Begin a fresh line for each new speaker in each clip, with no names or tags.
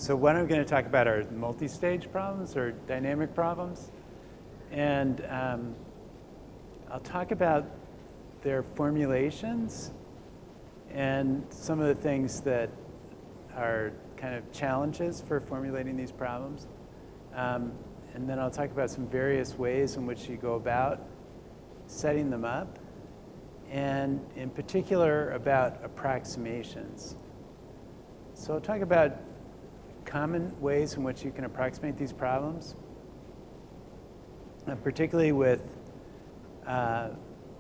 So what I'm going to talk about are multi-stage problems or dynamic problems. And I'll talk about their formulations and some of the things that are kind of challenges for formulating these problems. And then I'll talk about some various ways in which you go about setting them up, and in particular about approximations. So I'll talk about common ways in which you can approximate these problems, particularly with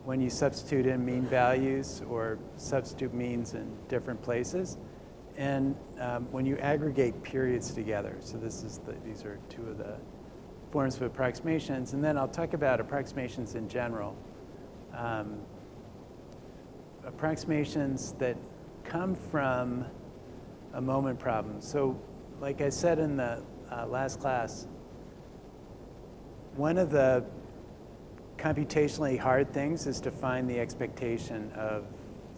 when you substitute in mean values or substitute means in different places, and when you aggregate periods together. So these are two of the forms of approximations. And then I'll talk about approximations in general. Approximations that come from a moment problem. So like I said in the last class, one of the computationally hard things is to find the expectation of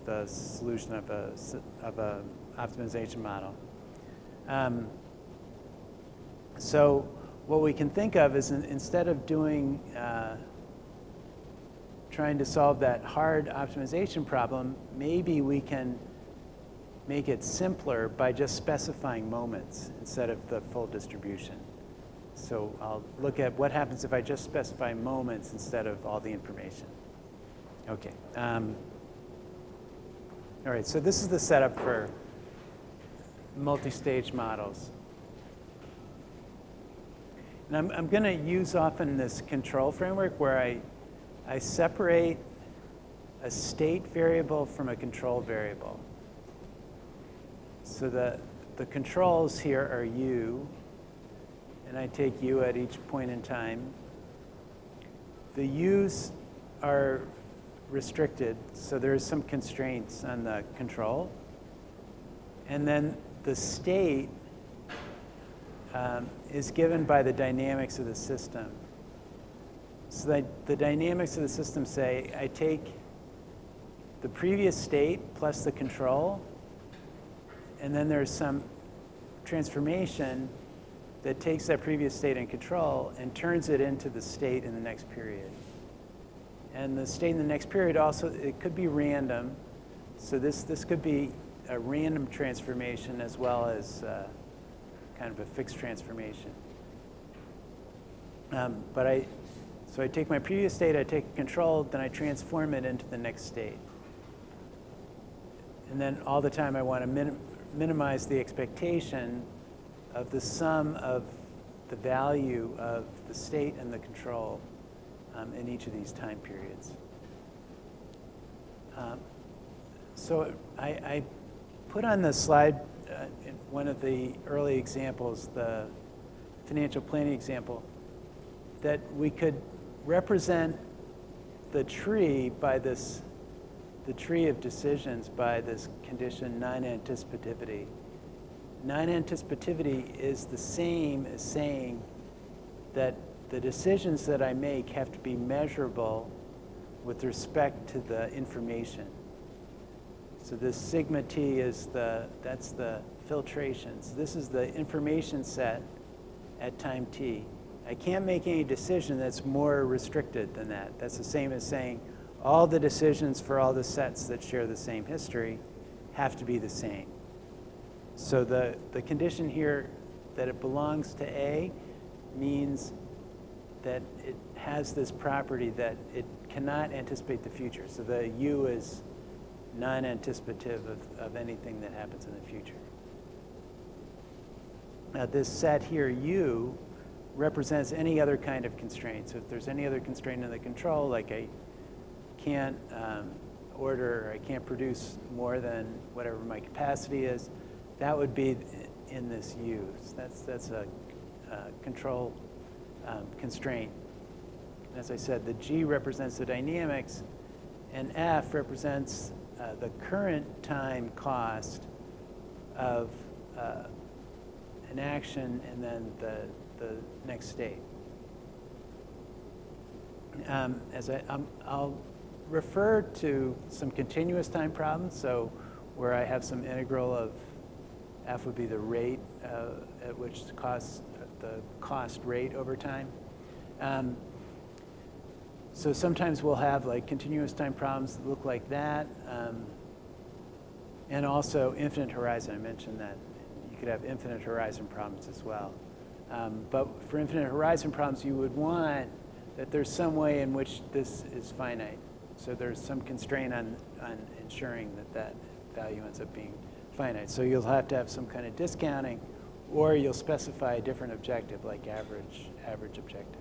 the solution of a optimization model. So what we can think of is instead of doing trying to solve that hard optimization problem, maybe we can make it simpler by just specifying moments instead of the full distribution. So I'll look at what happens if I just specify moments instead of all the information. Okay. All right, so this is the setup for multi-stage models. And I'm going to use often this control framework where I separate a state variable from a control variable. So the controls here are u, and I take u at each point in time. The u's are restricted, so there's some constraints on the control. And then the state is given by the dynamics of the system. So that the dynamics of the system say I take the previous state plus the control, and then there's some transformation that takes that previous state and control and turns it into the state in the next period. And the state in the next period also, it could be random. So this could be a random transformation as well as kind of a fixed transformation. So I take my previous state, I take control, then I transform it into the next state. And then all the time I want to minimize the expectation of the sum of the value of the state and the control in each of these time periods. So I put on the slide in one of the early examples, the financial planning example, that we could represent the tree by this, the tree of decisions by this condition non-anticipativity. Non-anticipativity is the same as saying that the decisions that I make have to be measurable with respect to the information. So this sigma t is that's the filtration. So this is the information set at time t. I can't make any decision that's more restricted than that. That's the same as saying all the decisions for all the sets that share the same history have to be the same. So the condition here that it belongs to A means that it has this property that it cannot anticipate the future. So the U is non-anticipative of anything that happens in the future. Now this set here, U, represents any other kind of constraint. So if there's any other constraint in the control, like I can't order, I can't produce more than whatever my capacity is, that would be in this U. So that's a control constraint. As I said, the G represents the dynamics, and F represents the current time cost of an action and then the next state. I'll refer to some continuous time problems, so where I have some integral of F would be the rate at which the cost rate over time. So sometimes we'll have like continuous time problems that look like that. And also infinite horizon, I mentioned that. You could have infinite horizon problems as well. But for infinite horizon problems, you would want that there's some way in which this is finite. So there's some constraint on ensuring that that value ends up being finite. So you'll have to have some kind of discounting, or you'll specify a different objective, like average objective.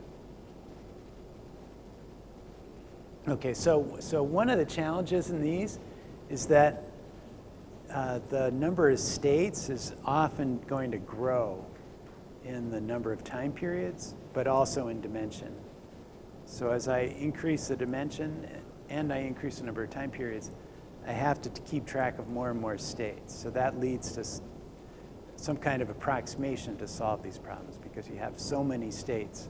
Okay, so one of the challenges in these is that the number of states is often going to grow in the number of time periods, but also in dimension. So as I increase the dimension and I increase the number of time periods, I have to keep track of more and more states. So that leads to some kind of approximation to solve these problems, because you have so many states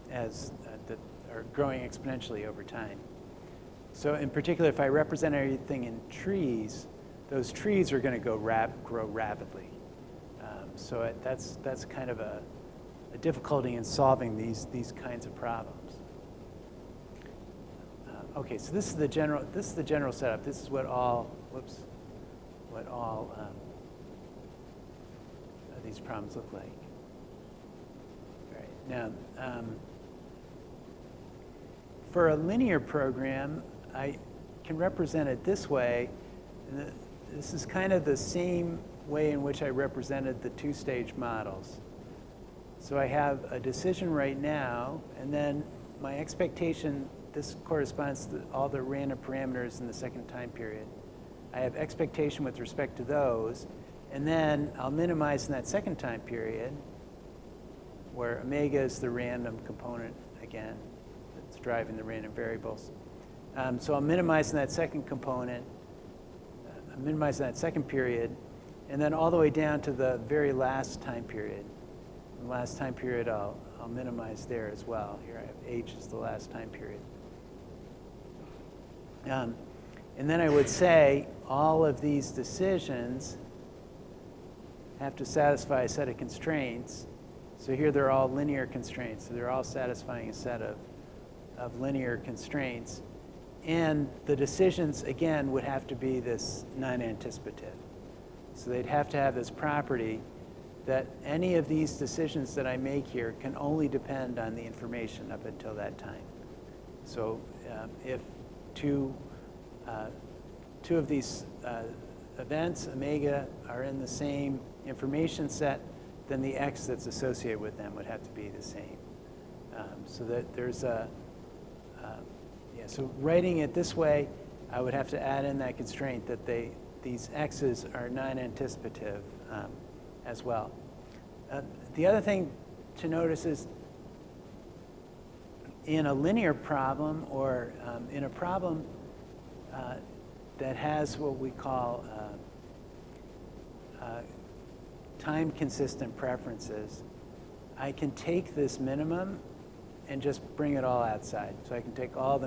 that are growing exponentially over time. So in particular, if I represent everything in trees, those trees are going to grow rapidly. So that's kind of a difficulty in solving these kinds of problems. Okay, so this is the general setup. This is what all these problems look like. All right, now for a linear program, I can represent it this way. And this is kind of the same way in which I represented the two-stage models. So I have a decision right now, and then my expectation, this corresponds to all the random parameters in the second time period. I have expectation with respect to those, and then I'll minimize in that second time period, where omega is the random component again, that's driving the random variables. So I'll minimize in that second component, minimize in that second period, and then all the way down to the very last time period. In the last time period, I'll minimize there as well. Here I have H as the last time period. And then I would say all of these decisions have to satisfy a set of constraints. So here they're all linear constraints. So they're all satisfying a set of linear constraints. And the decisions, again, would have to be this non-anticipative. So they'd have to have this property that any of these decisions that I make here can only depend on the information up until that time. So if two of these events, omega, are in the same information set, then the x that's associated with them would have to be the same. So that there's so writing it this way, I would have to add in that constraint that these x's are non-anticipative as well. The other thing to notice is in a linear problem, or in a problem that has what we call time-consistent preferences, I can take this minimum and just bring it all outside. So I can take all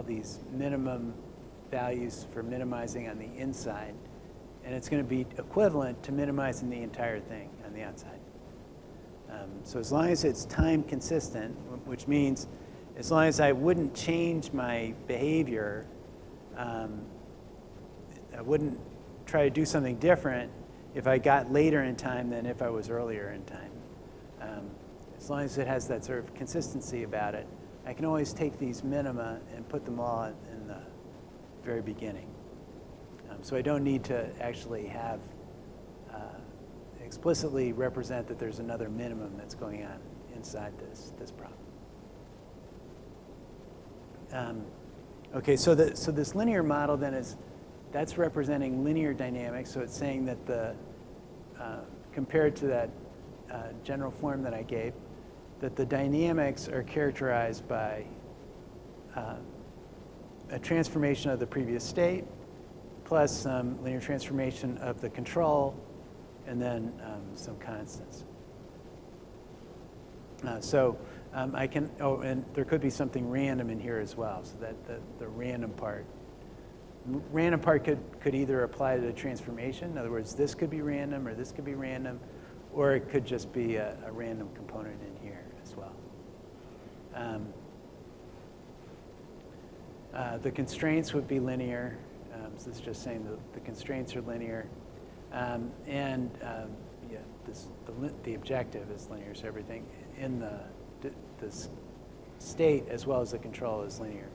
these minimum values for minimizing on the inside, and it's going to be equivalent to minimizing the entire thing on the outside. So as long as it's time consistent, which means as long as I wouldn't change my behavior, I wouldn't try to do something different if I got later in time than if I was earlier in time. As long as it has that sort of consistency about it, I can always take these minima and put them all in the very beginning. So I don't need to actually have explicitly represent that there's another minimum that's going on inside this problem. Okay, so this linear model then that's representing linear dynamics. So it's saying that compared to that general form that I gave, that the dynamics are characterized by a transformation of the previous state plus some linear transformation of the control, and then some constants. I can, and there could be something random in here as well, so that the random part Random part could either apply to the transformation. In other words, this could be random or this could be random, or it could just be a random component in here as well. The constraints would be linear. So this is just saying the constraints are linear. The objective is linear, so everything in the state as well as the control is linear.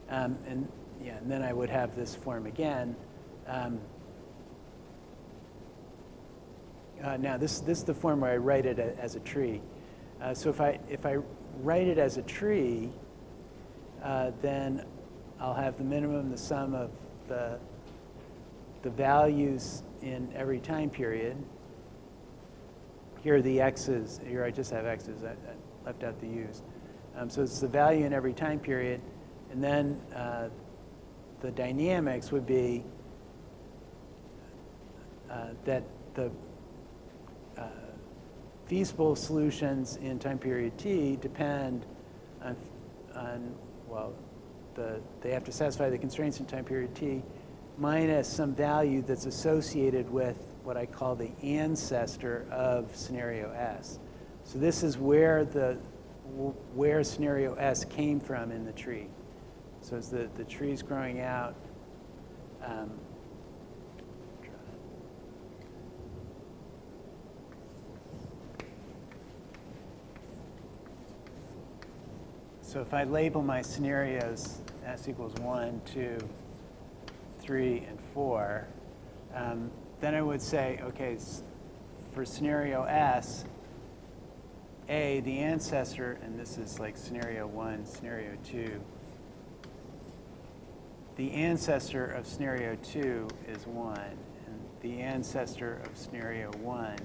And then I would have this form again. Now this is the form where I write it as a tree. So if I write it as a tree, then I'll have the minimum, the sum of the values in every time period. Here are the x's. Here I just have x's. I left out the u's. So it's the value in every time period. And then the dynamics would be that the feasible solutions in time period t depend on they have to satisfy the constraints in time period t minus some value that's associated with what I call the ancestor of scenario S. So this is where scenario S came from in the tree. So as the tree's growing out, so if I label my scenarios S equals 1, 2, 3, and 4, then I would say, okay, for scenario S, A, the ancestor, and this is like scenario 1, scenario 2, the ancestor of scenario 2 is 1, and the ancestor of scenario 1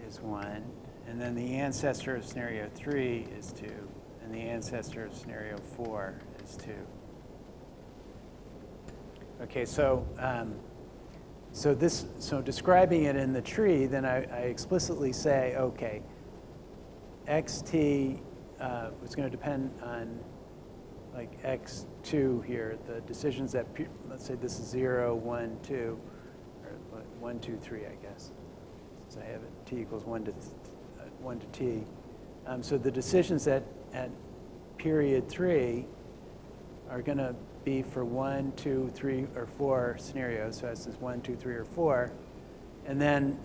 is 1, and then the ancestor of scenario 3 is 2, and the ancestor of scenario 4 is 2. Okay, so describing it in the tree, then I explicitly say, okay, xt is going to depend on like x2 here, the decisions that, let's say this is 0, 1, 2, or 1, 2, 3, I guess. Since I have it, t equals 1 to t. So the decisions at period 3 are going to be for 1, 2, 3, or 4 scenarios. So this is 1, 2, 3, or 4. And then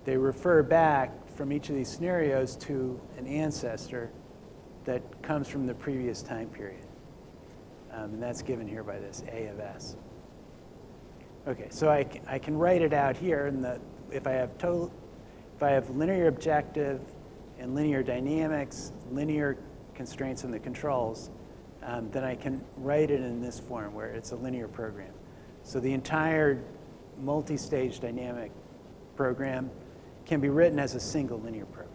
they refer back from each of these scenarios to an ancestor that comes from the previous time period. And that's given here by this A of S. Okay, so I can write it out here. And if I have linear objective and linear dynamics, linear constraints in the controls, then I can write it in this form where it's a linear program. So the entire multi-stage dynamic program can be written as a single linear program.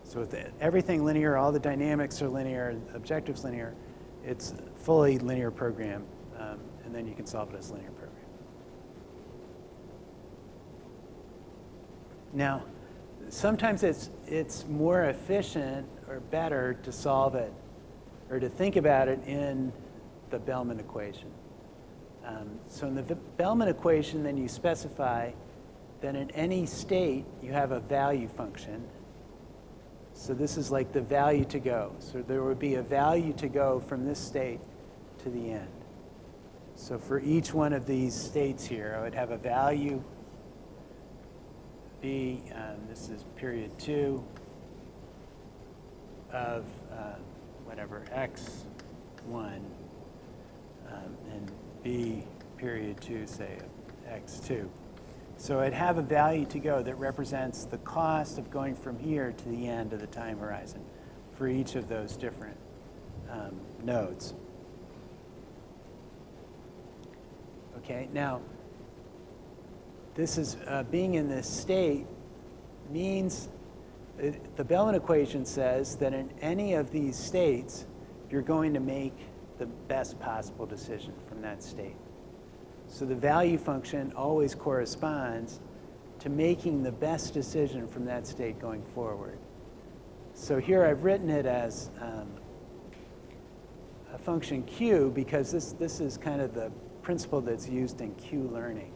So with everything linear, all the dynamics are linear, objectives linear, it's a fully linear program, and then you can solve it as a linear program. Now, sometimes it's more efficient or better to solve it or to think about it in the Bellman equation. So in the Bellman equation, then you specify that in any state, you have a value function. So this is like the value to go. So there would be a value to go from this state to the end. So for each one of these states here, I would have a value B, this is period 2 of whatever, x1, and B period 2, say, of x2. So I'd have a value to go that represents the cost of going from here to the end of the time horizon for each of those different nodes. Okay, now this is being in this state means the Bellman equation says that in any of these states, you're going to make the best possible decision from that state. So the value function always corresponds to making the best decision from that state going forward. So here I've written it as a function q because this is kind of the principle that's used in Q learning.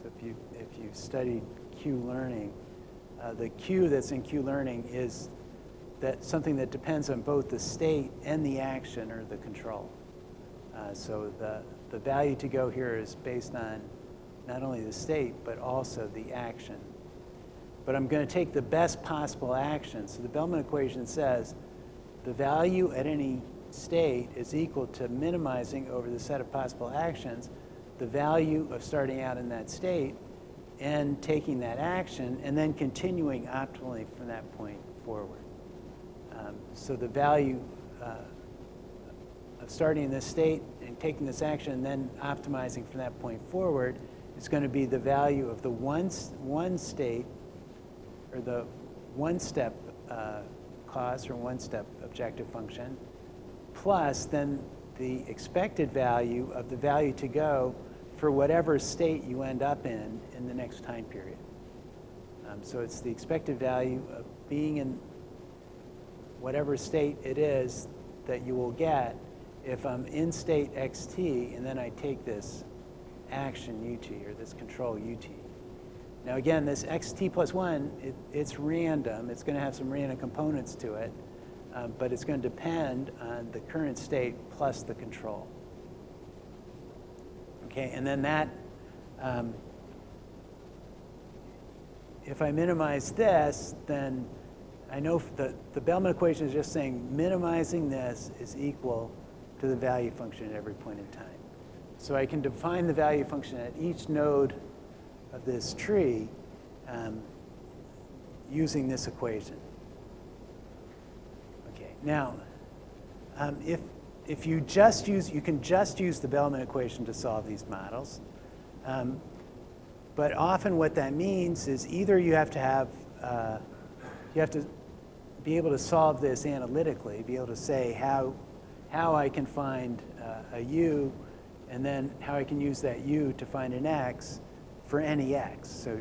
So if you studied Q learning, the Q that's in Q learning is that something that depends on both the state and the action or the control. So the value to go here is based on not only the state, but also the action. But I'm going to take the best possible action. So the Bellman equation says the value at any state is equal to minimizing over the set of possible actions the value of starting out in that state and taking that action and then continuing optimally from that point forward. So the value of starting in this state and taking this action and then optimizing from that point forward is going to be the value of the one state or the one-step cost or one-step objective function plus then the expected value of the value to go for whatever state you end up in the next time period. So it's the expected value of being in whatever state it is that you will get if I'm in state xt and then I take this action ut or this control ut. Now again, this xt plus 1, it's random. It's going to have some random components to it, but it's going to depend on the current state plus the control. Okay, and then that, if I minimize this, then I know the Bellman equation is just saying minimizing this is equal to the value function at every point in time. So I can define the value function at each node of this tree using this equation. Okay, now if you just use, you can just use the Bellman equation to solve these models. But often what that means is either you have to be able to solve this analytically, be able to say how I can find a u, and then how I can use that u to find an x for any x. So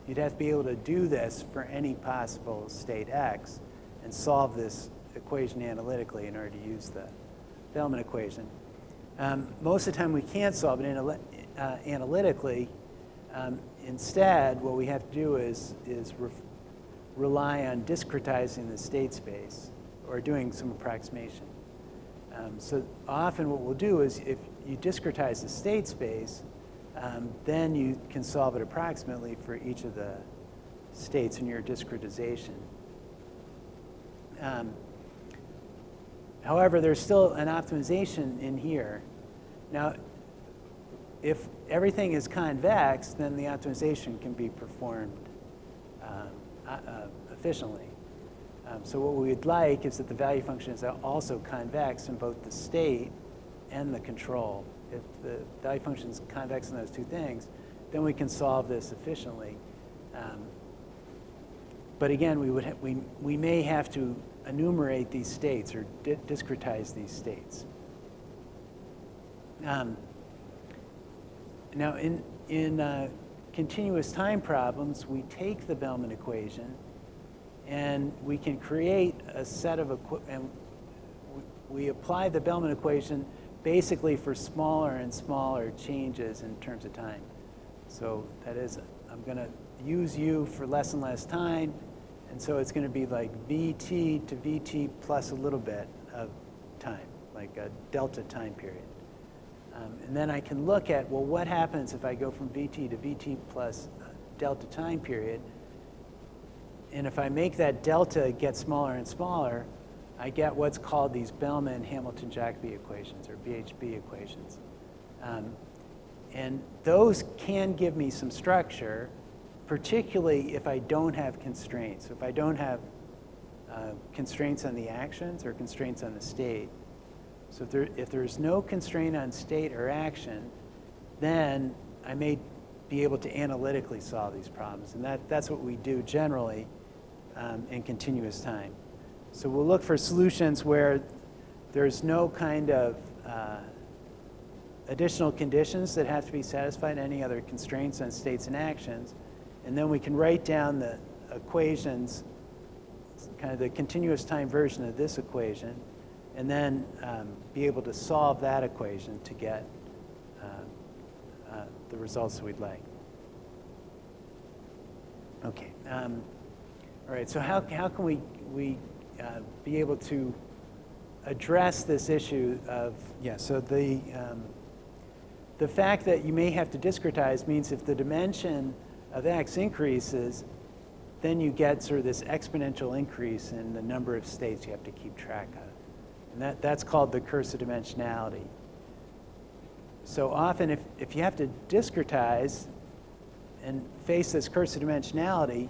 you'd have to be able to do this for any possible state x and solve this equation analytically in order to use the Bellman equation. Most of the time we can't solve it analytically. Instead, what we have to do is rely on discretizing the state space or doing some approximation. So often what we'll do is if you discretize the state space, then you can solve it approximately for each of the states in your discretization. However, there's still an optimization in here. Now, if everything is convex, then the optimization can be performed efficiently. So what we would like is that the value function is also convex in both the state and the control. If the value function is convex in those two things, then we can solve this efficiently. But again, we may have to enumerate these states or discretize these states. Now, in continuous time problems, we take the Bellman equation and we can create a set of, and we apply the Bellman equation basically for smaller and smaller changes in terms of time. So that is, I'm going to use u for less and less time, and so it's going to be like vt to vt plus a little bit of time, like a delta time period. And then I can look at, well, what happens if I go from vt to vt plus delta time period? And if I make that delta get smaller and smaller, I get what's called these Bellman-Hamilton-Jacobi equations, or BHB equations. And those can give me some structure, particularly if I don't have constraints. So if I don't have constraints on the actions or constraints on the state. So if there's no constraint on state or action, then I may be able to analytically solve these problems. And that's what we do generally in continuous time. So we'll look for solutions where there's no kind of additional conditions that have to be satisfied, any other constraints on states and actions. And then we can write down the equations, kind of the continuous time version of this equation, and then be able to solve that equation to get the results we'd like. Okay. All right. So how can we be able to address this issue of So the fact that you may have to discretize means if the dimension of x increases, then you get sort of this exponential increase in the number of states you have to keep track of. And that's called the curse of dimensionality. So often if you have to discretize and face this curse of dimensionality,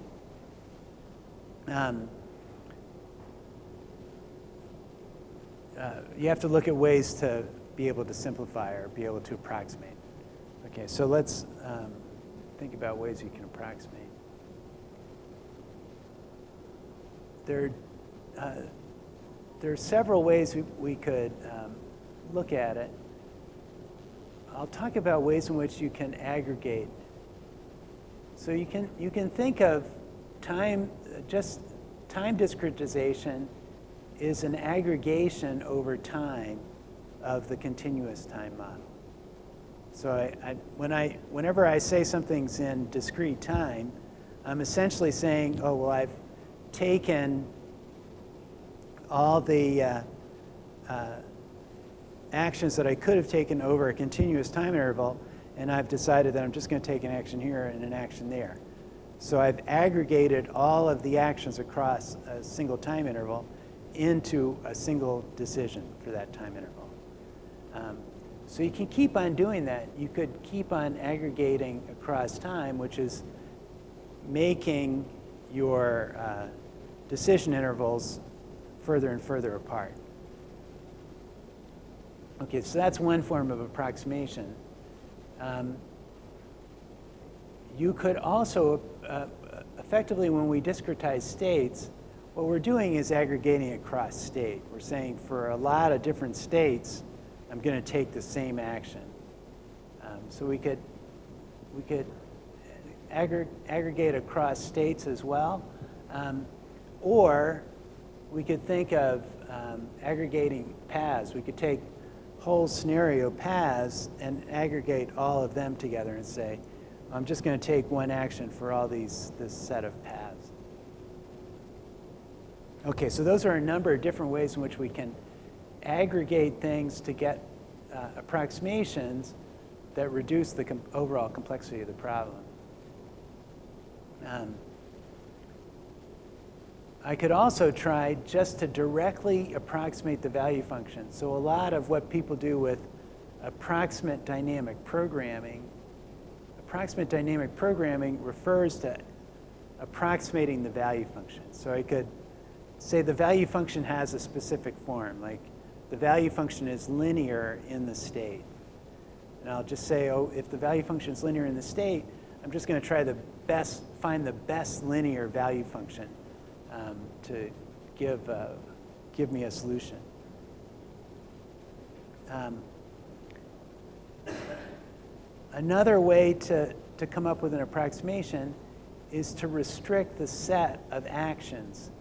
you have to look at ways to be able to simplify or be able to approximate. Okay, so let's think about ways you can approximate. There are several ways we could look at it. I'll talk about ways in which you can aggregate. So you can think of time discretization is an aggregation over time of the continuous time model. So whenever I say something's in discrete time, I'm essentially saying, oh, well, I've taken all the actions that I could have taken over a continuous time interval, and I've decided that I'm just going to take an action here and an action there. So I've aggregated all of the actions across a single time interval into a single decision for that time interval. So you can keep on doing that. You could keep on aggregating across time, which is making your decision intervals further and further apart. Okay, so that's one form of approximation. You could also, effectively, when we discretize states, what we're doing is aggregating across state. We're saying for a lot of different states, I'm going to take the same action. So we could aggregate across states as well, or we could think of aggregating paths. We could take whole scenario paths and aggregate all of them together and say, I'm just going to take one action for all this set of paths. Okay, so those are a number of different ways in which we can aggregate things to get approximations that reduce the overall complexity of the problem. I could also try just to directly approximate the value function. So a lot of what people do with approximate dynamic programming refers to approximating the value function. So I could say the value function has a specific form, like the value function is linear in the state. And I'll just say, oh, if the value function is linear in the state, I'm just going to try find the best linear value function to give me a solution. Another way to come up with an approximation is to restrict the set of actions.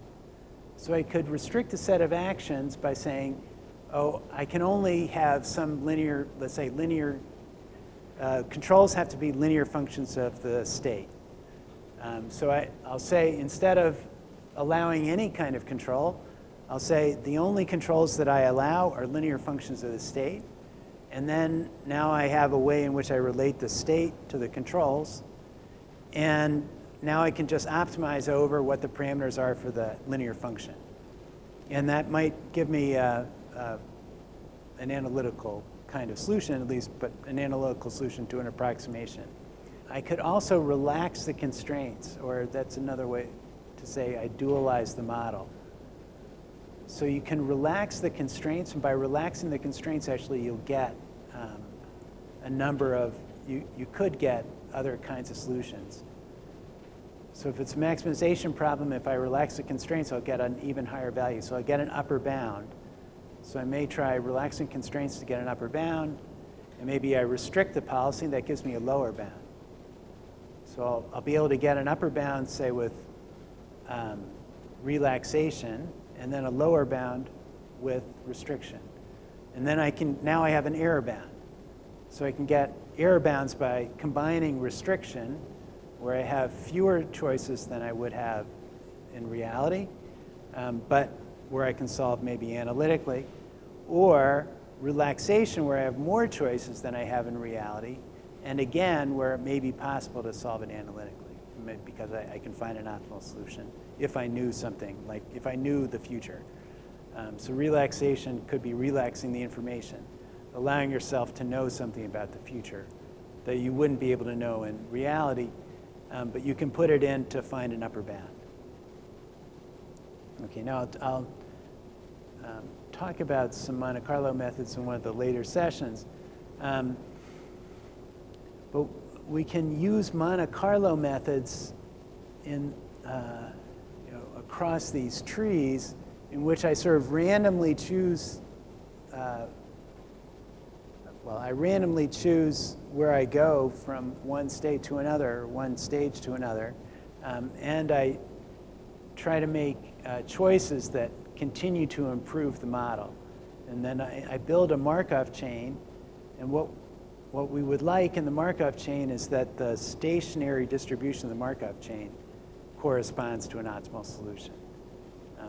So I could restrict the set of actions by saying, oh, I can only have some linear, let's say linear, controls have to be linear functions of the state. So I'll say, instead of allowing any kind of control, I'll say the only controls that I allow are linear functions of the state. And then now I have a way in which I relate the state to the controls. And now I can just optimize over what the parameters are for the linear function. And that might give me an analytical kind of solution, at least, but an analytical solution to an approximation. I could also relax the constraints, or that's another way to say I dualize the model. So you can relax the constraints, and by relaxing the constraints, actually, you'll get a number of, you could get other kinds of solutions. So if it's a maximization problem, if I relax the constraints, I'll get an even higher value. So I'll get an upper bound. So I may try relaxing constraints to get an upper bound, and maybe I restrict the policy, that gives me a lower bound. So I'll be able to get an upper bound, say, with relaxation, and then a lower bound with restriction. And then now I have an error bound. So I can get error bounds by combining restriction, where I have fewer choices than I would have in reality, but where I can solve maybe analytically, or relaxation, where I have more choices than I have in reality, and again, where it may be possible to solve it analytically, because I can find an optimal solution if I knew something, like if I knew the future. So relaxation could be relaxing the information, allowing yourself to know something about the future that you wouldn't be able to know in reality, but you can put it in to find an upper bound. Okay, now I'll talk about some Monte Carlo methods in one of the later sessions. But we can use Monte Carlo methods in, across these trees, in which I sort of randomly choose, I randomly choose where I go from one state to another, or one stage to another, and I try to make choices that continue to improve the model. And then I build a Markov chain, and what we would like in the Markov chain is that the stationary distribution of the Markov chain corresponds to an optimal solution.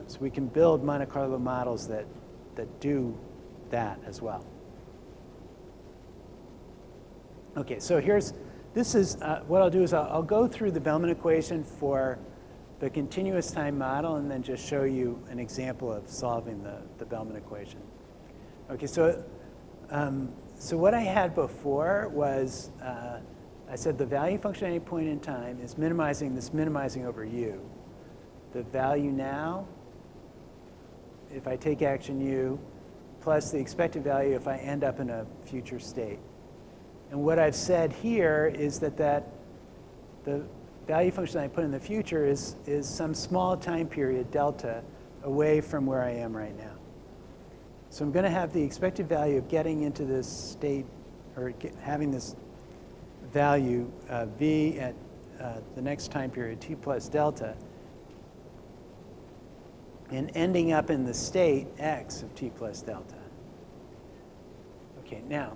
So we can build Monte Carlo models that do that as well. Okay, so what I'll do is I'll go through the Bellman equation for the continuous time model and then just show you an example of solving the Bellman equation. Okay, so what I had before was, I said the value function at any point in time is minimizing over u. The value now, if I take action u, plus the expected value if I end up in a future state. And what I've said here is that the value function I put in the future is some small time period, delta, away from where I am right now. So I'm going to have the expected value of getting into this state, or having this value v at the next time period, t plus delta, and ending up in the state x of t plus delta. Okay, now,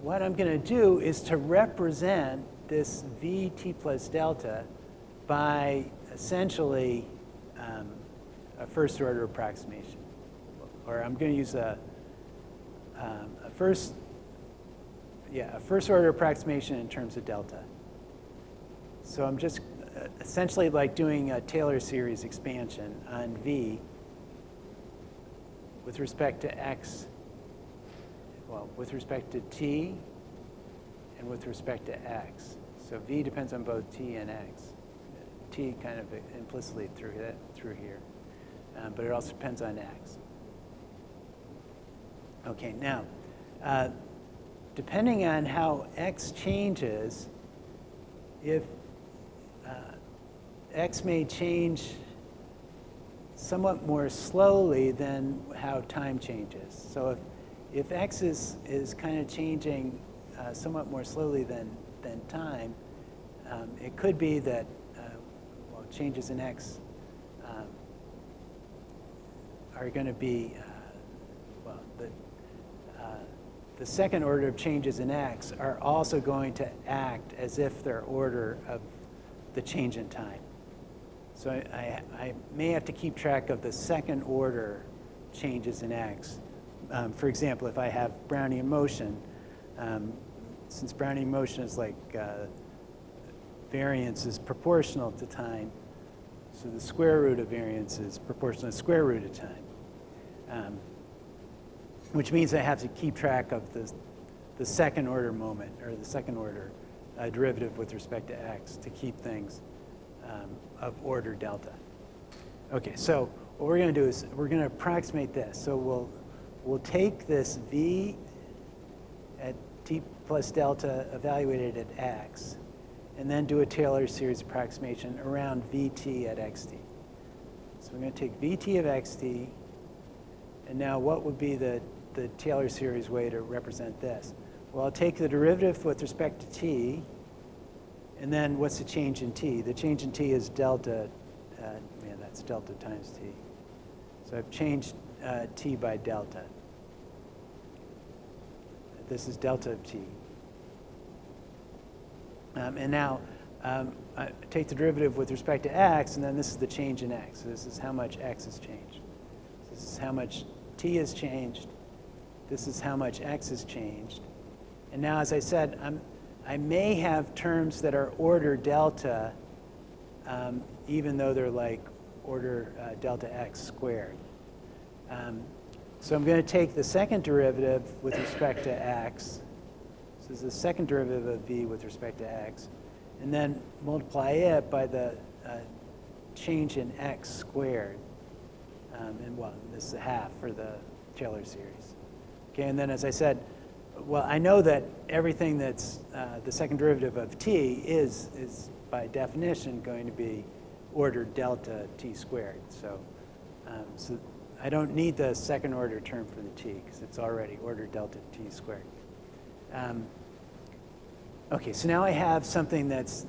what I'm going to do is to represent this v t plus delta by essentially a first order approximation. Or I'm going to use a first order approximation in terms of delta. So I'm just essentially like doing a Taylor series expansion on v with respect to x, with respect to t, and with respect to x. So v depends on both t and x. T kind of implicitly through here, but it also depends on x. Okay, now, depending on how x changes, if x may change somewhat more slowly than how time changes. So if x is kind of changing somewhat more slowly than time, it could be that changes in x are going to be, the second order of changes in x are also going to act as if they're order of the change in time. So I may have to keep track of the second order changes in x. For example, if I have Brownian motion, since Brownian motion is like variance is proportional to time, so the square root of variance is proportional to the square root of time. Which means I have to keep track of the second order moment, or the second order derivative with respect to x, to keep things of order delta. Okay, so what we're going to do is we're going to approximate this. So we'll take this v at t plus delta evaluated at x, and then do a Taylor series approximation around vt at xt. So we're going to take vt of xt, and now what would be the Taylor series way to represent this? Well, I'll take the derivative with respect to t, and then what's the change in t? The change in t is delta, that's delta times t. So I've changed t by delta. This is delta of t. And now I take the derivative with respect to x, and then this is the change in x. So this is how much x has changed. This is how much t has changed. This is how much x has changed. And now, as I said, I may have terms that are order delta, even though they're like order delta x squared. So I'm going to take the second derivative with respect to x. So this is the second derivative of v with respect to x. And then multiply it by the change in x squared. And well, this is a half for the Taylor series. Okay, and then as I said, well, I know that everything that's the second derivative of t is by definition going to be order delta t squared. So, so I don't need the second order term for the t because it's already order delta t squared. Okay, so now I have something that's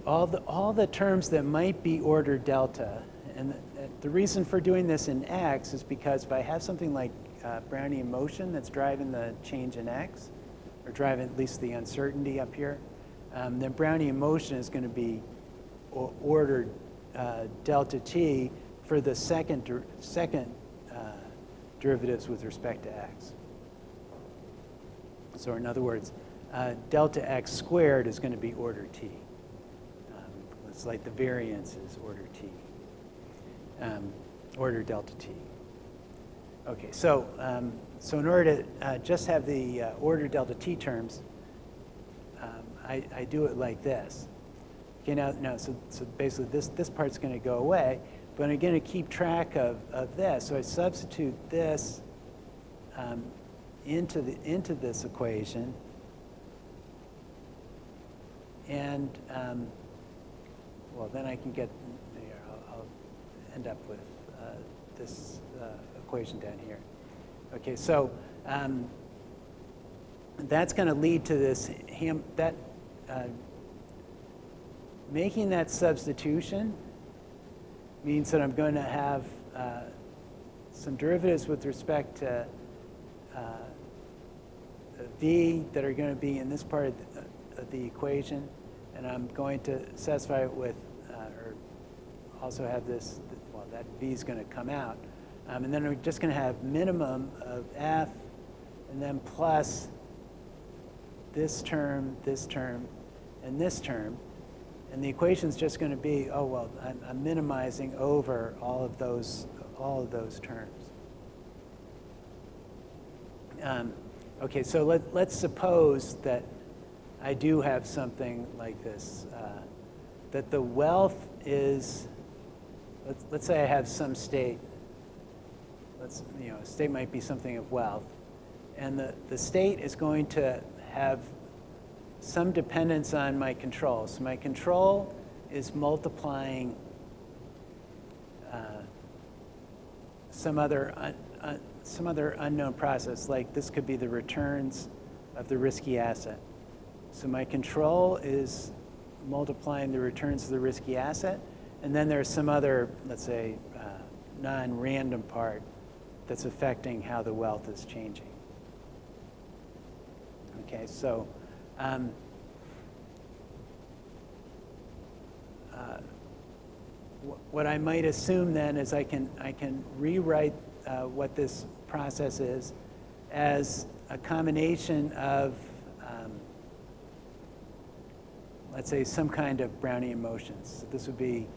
all the terms that might be order delta. And the reason for doing this in x is because if I have something like Brownian motion that's driving the change in x, or driving at least the uncertainty up here, then Brownian motion is going to be ordered delta t for the second derivatives with respect to x. So in other words, delta x squared is going to be order t. It's like the variance is order t, order delta t. Okay, so so in order to just have the order delta t terms, I do it like this. Okay, now so basically this part's going to go away, but I'm going to keep track of this. So I substitute this into this equation, and well, then I can get, I'll end up with this equation down here. Okay, so that's going to lead to this making that substitution means that I'm going to have some derivatives with respect to v that are going to be in this part of the equation, and I'm going to satisfy it with, or also have this, well, that v is going to come out. And then we're just going to have minimum of f, and then plus this term, and this term. And the equation's just going to be, oh, well, I'm minimizing over all of those terms. Okay, so let's suppose that I do have something like this, that the wealth is, let's say I have some state. A state might be something of wealth, and the state is going to have some dependence on my control. So my control is multiplying some other unknown process, like this could be the returns of the risky asset. So my control is multiplying the returns of the risky asset, and then there's some other, let's say, non-random part that's affecting how the wealth is changing. Okay, so what I might assume then is I can rewrite what this process is as a combination of, let's say, some kind of Brownian motions. So this would be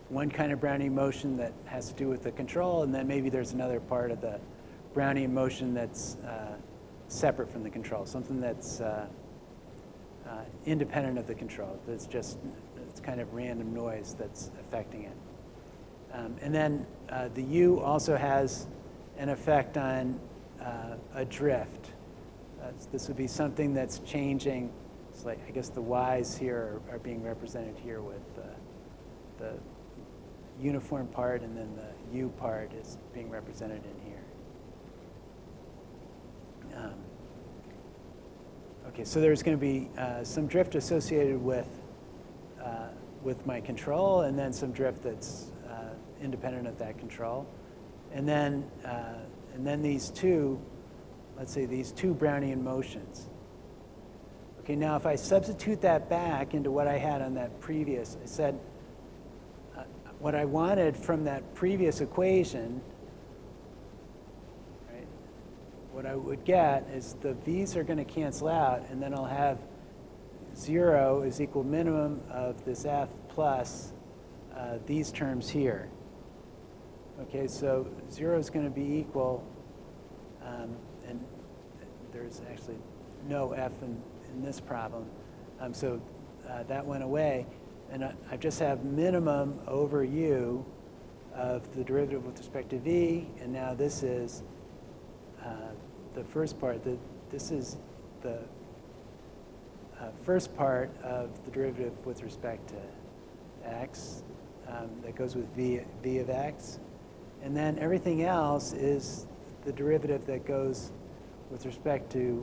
one kind of Brownian motion that has to do with the control, and then maybe there's another part of the Brownian motion that's separate from the control, something that's independent of the control. That's just, it's kind of random noise that's affecting it. And then the U also has an effect on a drift. This would be something that's changing. It's like, I guess the Y's here are being represented here with the uniform part, and then the U part is being represented in here. Okay, so there's going to be some drift associated with my control, and then some drift that's independent of that control. and then these two, let's say these two Brownian motions. Okay, now if I substitute that back into what I had on that previous, I said what I wanted from that previous equation, right, what I would get is the v's are going to cancel out, and then I'll have 0 is equal minimum of this f plus these terms here. Okay, so 0 is going to be equal, and there's actually no f in this problem. So that went away. And I just have minimum over u of the derivative with respect to v. And now this is the first part. This is the first part of the derivative with respect to x that goes with v of x. And then everything else is the derivative that goes with respect to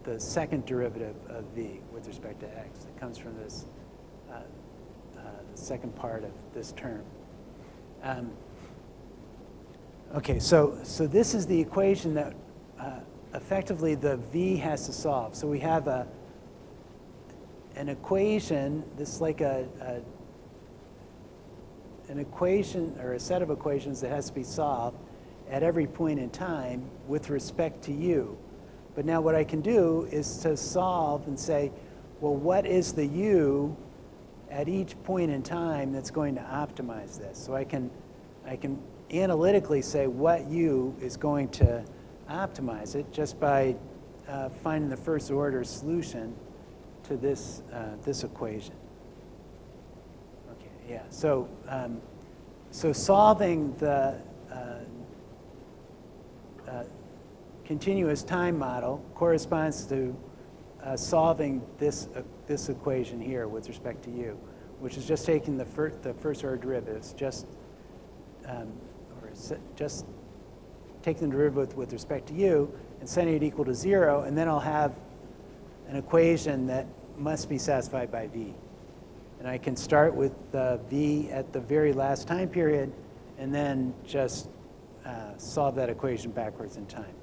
the second derivative of v with respect to x. It comes from this the second part of this term. Okay, so this is the equation that effectively the v has to solve. So we have an equation. This is like an equation or a set of equations that has to be solved at every point in time with respect to u. But now what I can do is to solve and say, well, what is the u at each point in time that's going to optimize this? So I can analytically say what u is going to optimize it just by finding the first order solution to this equation. Okay, yeah. So solving the continuous time model corresponds to solving this equation here with respect to u, which is just taking the first order derivatives, just taking the derivative with respect to u and setting it equal to 0, and then I'll have an equation that must be satisfied by v. And I can start with v at the very last time period and then just solve that equation backwards in time.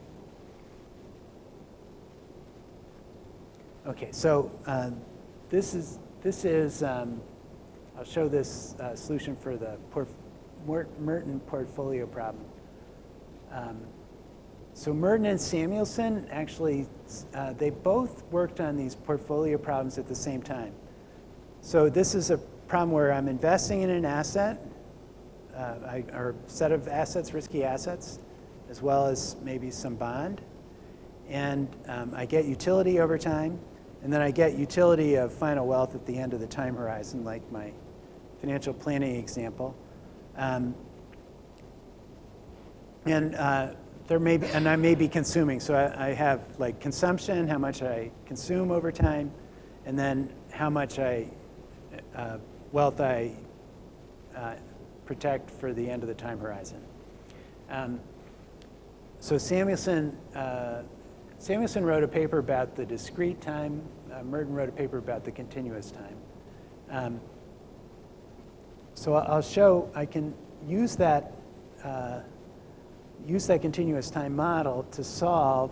Okay, so this is I'll show this solution for the Merton portfolio problem. So Merton and Samuelson actually, they both worked on these portfolio problems at the same time. So this is a problem where I'm investing in an asset, or set of assets, risky assets, as well as maybe some bond. And I get utility over time, and then I get utility of final wealth at the end of the time horizon, like my financial planning example. And I may be consuming. So I have like consumption, how much I consume over time, and then how much wealth I protect for the end of the time horizon. So Samuelson wrote a paper about the discrete time. Merton wrote a paper about the continuous time. So I'll show I can use that continuous time model to solve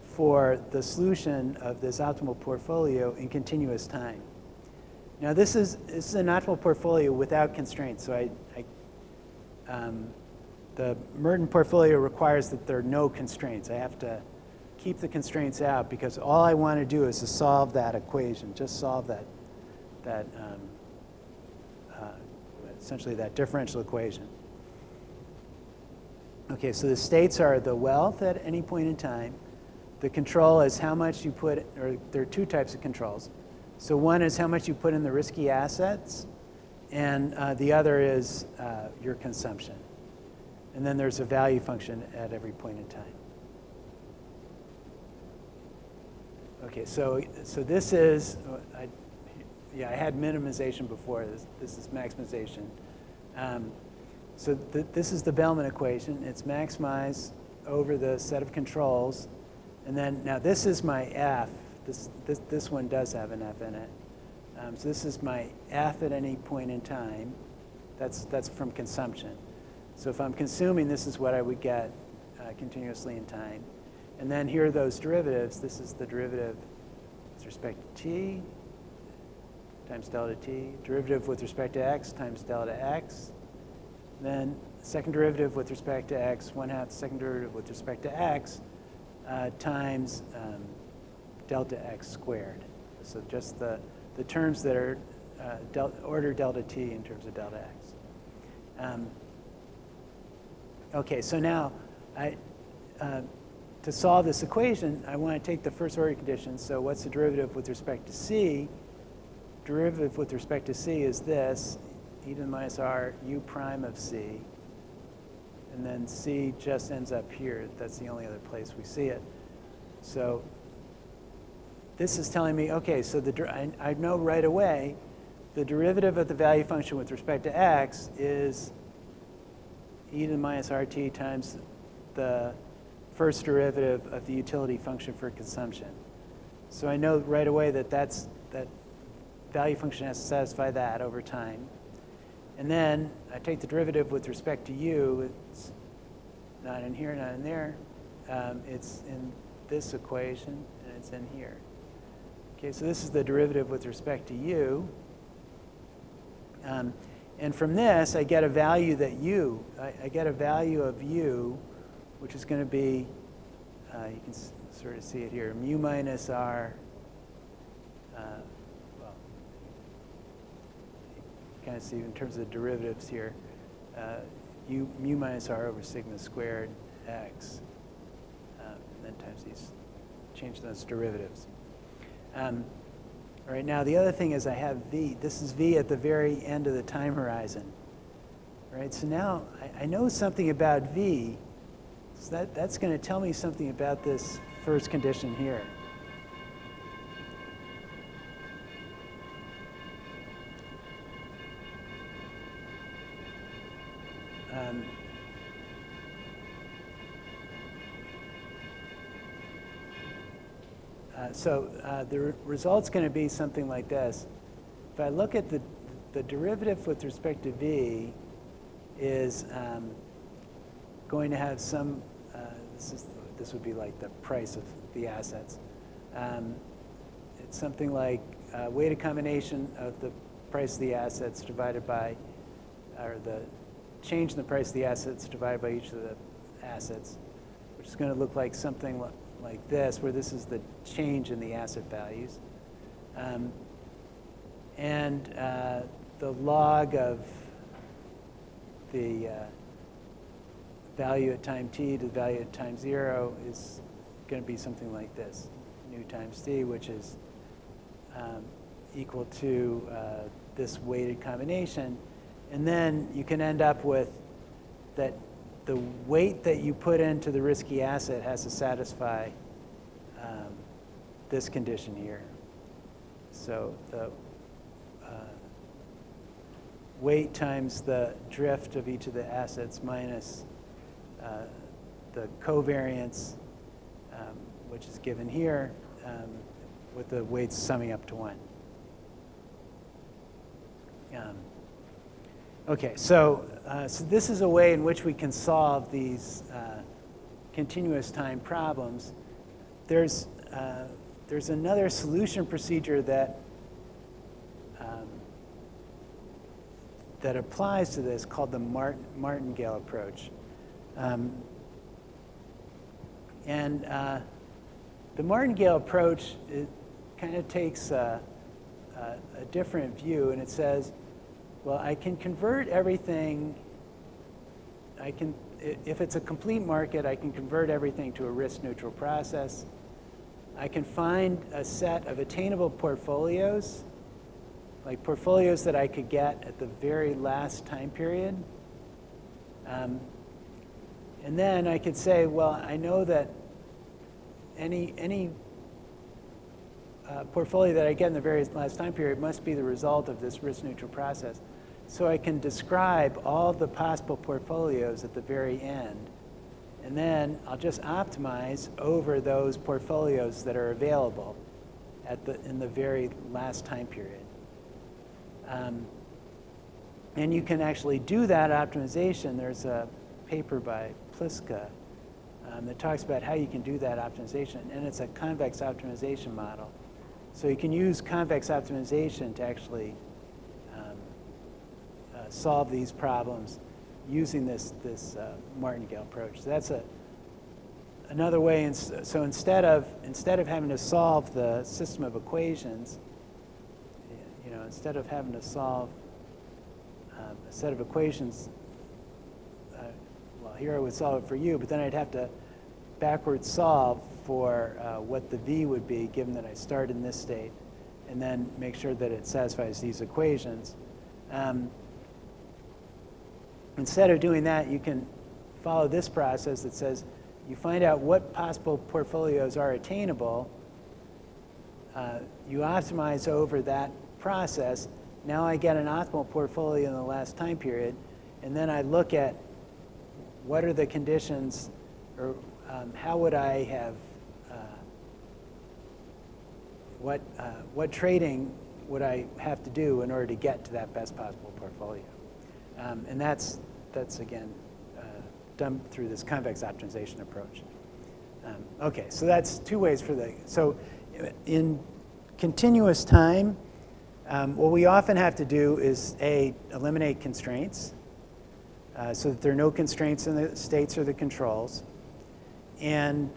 for the solution of this optimal portfolio in continuous time. Now this is an optimal portfolio without constraints. So the Merton portfolio requires that there are no constraints. I have to keep the constraints out because all I want to do is to solve that equation, just solve essentially that differential equation. Okay, so the states are the wealth at any point in time. The control is how much you put, or there are two types of controls. So one is how much you put in the risky assets, and the other is your consumption. And then there's a value function at every point in time. Okay, so this is, I had minimization before. This is maximization. So this is the Bellman equation. It's maximized over the set of controls. And then now this is my f. This one does have an f in it. So this is my f at any point in time. That's from consumption. So if I'm consuming, this is what I would get continuously in time. And then here are those derivatives. This is the derivative with respect to t times delta t, derivative with respect to x times delta x, then second derivative with respect to x, 1/2 second derivative with respect to x, times delta x squared. So just the terms that are order delta t in terms of delta x. Okay, so now to solve this equation, I want to take the first order condition. So what's the derivative with respect to c? Derivative with respect to c is this, e to the minus r u prime of c. And then c just ends up here. That's the only other place we see it. So this is telling me, okay, so I know right away the derivative of the value function with respect to x is e to the minus rt times the first derivative of the utility function for consumption. So I know right away that that value function has to satisfy that over time. And then I take the derivative with respect to u. It's not in here, not in there. It's in this equation, and it's in here. Okay, so this is the derivative with respect to u. And from this, I get a value that I get a value of u, which is going to be, you can sort of see it here, mu minus r, well, you kind of see in terms of derivatives here, mu minus r over sigma squared x, and then times these, change those derivatives. All right, now the other thing is I have v. This is v at the very end of the time horizon. All right, so now I know something about v. So that's going to tell me something about this first condition here. So the result's going to be something like this. If I look at the derivative with respect to v is going to have some, this would be like the price of the assets. It's something like weighted combination of the price of the assets divided by, or the change in the price of the assets divided by each of the assets, which is going to look like something like this, where this is the change in the asset values. And the log of the value at time t to the value at time 0 is going to be something like this, nu times t, which is equal to this weighted combination. And then you can end up with that the weight that you put into the risky asset has to satisfy this condition here. So the weight times the drift of each of the assets minus the covariance, which is given here, with the weights summing up to 1. Okay, so this is a way in which we can solve these continuous time problems. There's another solution procedure that that applies to this called the martingale approach. The martingale approach, it kind of takes a different view, and it says, well, I can convert everything. If it's a complete market, I can convert everything to a risk-neutral process. I can find a set of attainable portfolios, like portfolios that I could get at the very last time period. And then I could say, well, I know that any portfolio that I get in the very last time period must be the result of this risk-neutral process. So I can describe all the possible portfolios at the very end. And then I'll just optimize over those portfolios that are available in the very last time period. And you can actually do that optimization. There's a paper by Pliska that talks about how you can do that optimization, and it's a convex optimization model. So you can use convex optimization to actually solve these problems using this martingale approach. So that's another way. And so instead of having to solve the system of equations, instead of having to solve a set of equations, well, here I would solve it for you, but then I'd have to backwards solve for what the v would be, given that I start in this state, and then make sure that it satisfies these equations. Instead of doing that, you can follow this process that says you find out what possible portfolios are attainable, you optimize over that process. Now I get an optimal portfolio in the last time period, and then I look at what are the conditions, or how would I have, what trading would I have to do in order to get to that best possible portfolio? And that's again, done through this convex optimization approach. Okay, so that's two ways for so in continuous time, what we often have to do is eliminate constraints, so that there are no constraints in the states or the controls, and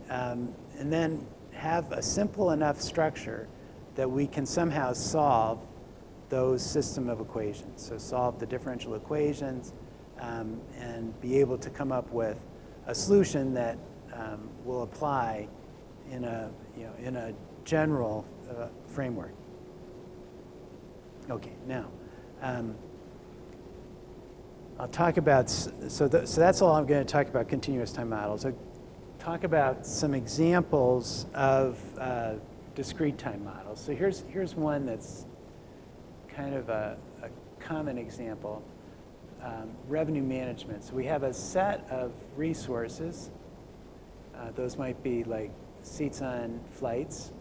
then have a simple enough structure that we can somehow solve those system of equations. So solve the differential equations and be able to come up with a solution that will apply in a general framework. Okay, now I'll talk about, so that's all I'm going to talk about continuous time models. I'll talk about some examples of discrete time models. So here's one that's kind of a common example, revenue management. So we have a set of resources. Those might be like seats on flights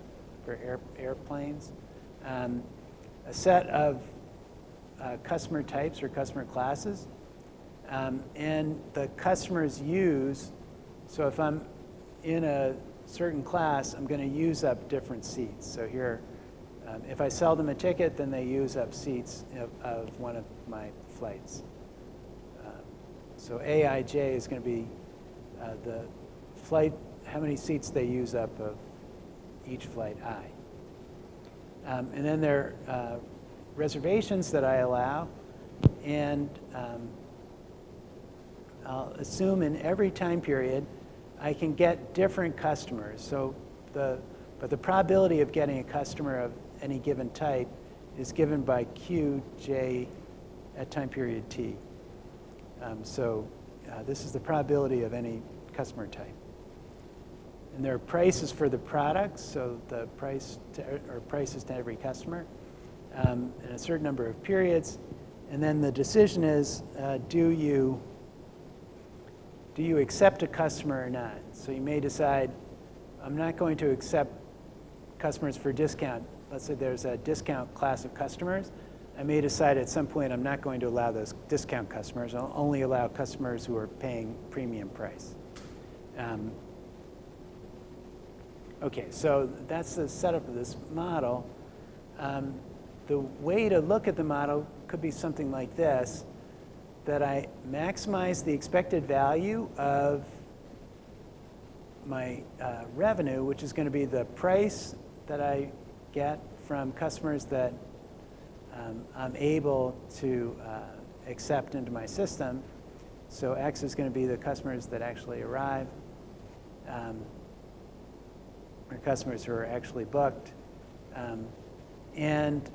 for airplanes. A set of customer types or customer classes. And the customers use, so if I'm in a certain class, I'm going to use up different seats. So here, if I sell them a ticket, then they use up seats of one of my flights. So AIJ is going to be the flight, how many seats they use up of each flight I. And then there are reservations that I allow, and I'll assume in every time period I can get different customers. So but the probability of getting a customer of any given type is given by Qj at time period t. So this is the probability of any customer type. And there are prices for the products, so the prices to every customer, in a certain number of periods. And then the decision is, do you accept a customer or not? So you may decide, I'm not going to accept customers for discount. Let's say there's a discount class of customers. I may decide at some point I'm not going to allow those discount customers. I'll only allow customers who are paying premium price. Okay, so that's the setup of this model. The way to look at the model could be something like this, that I maximize the expected value of my revenue, which is going to be the price that I get from customers that I'm able to accept into my system. So X is going to be the customers that actually arrive, or customers who are actually booked. And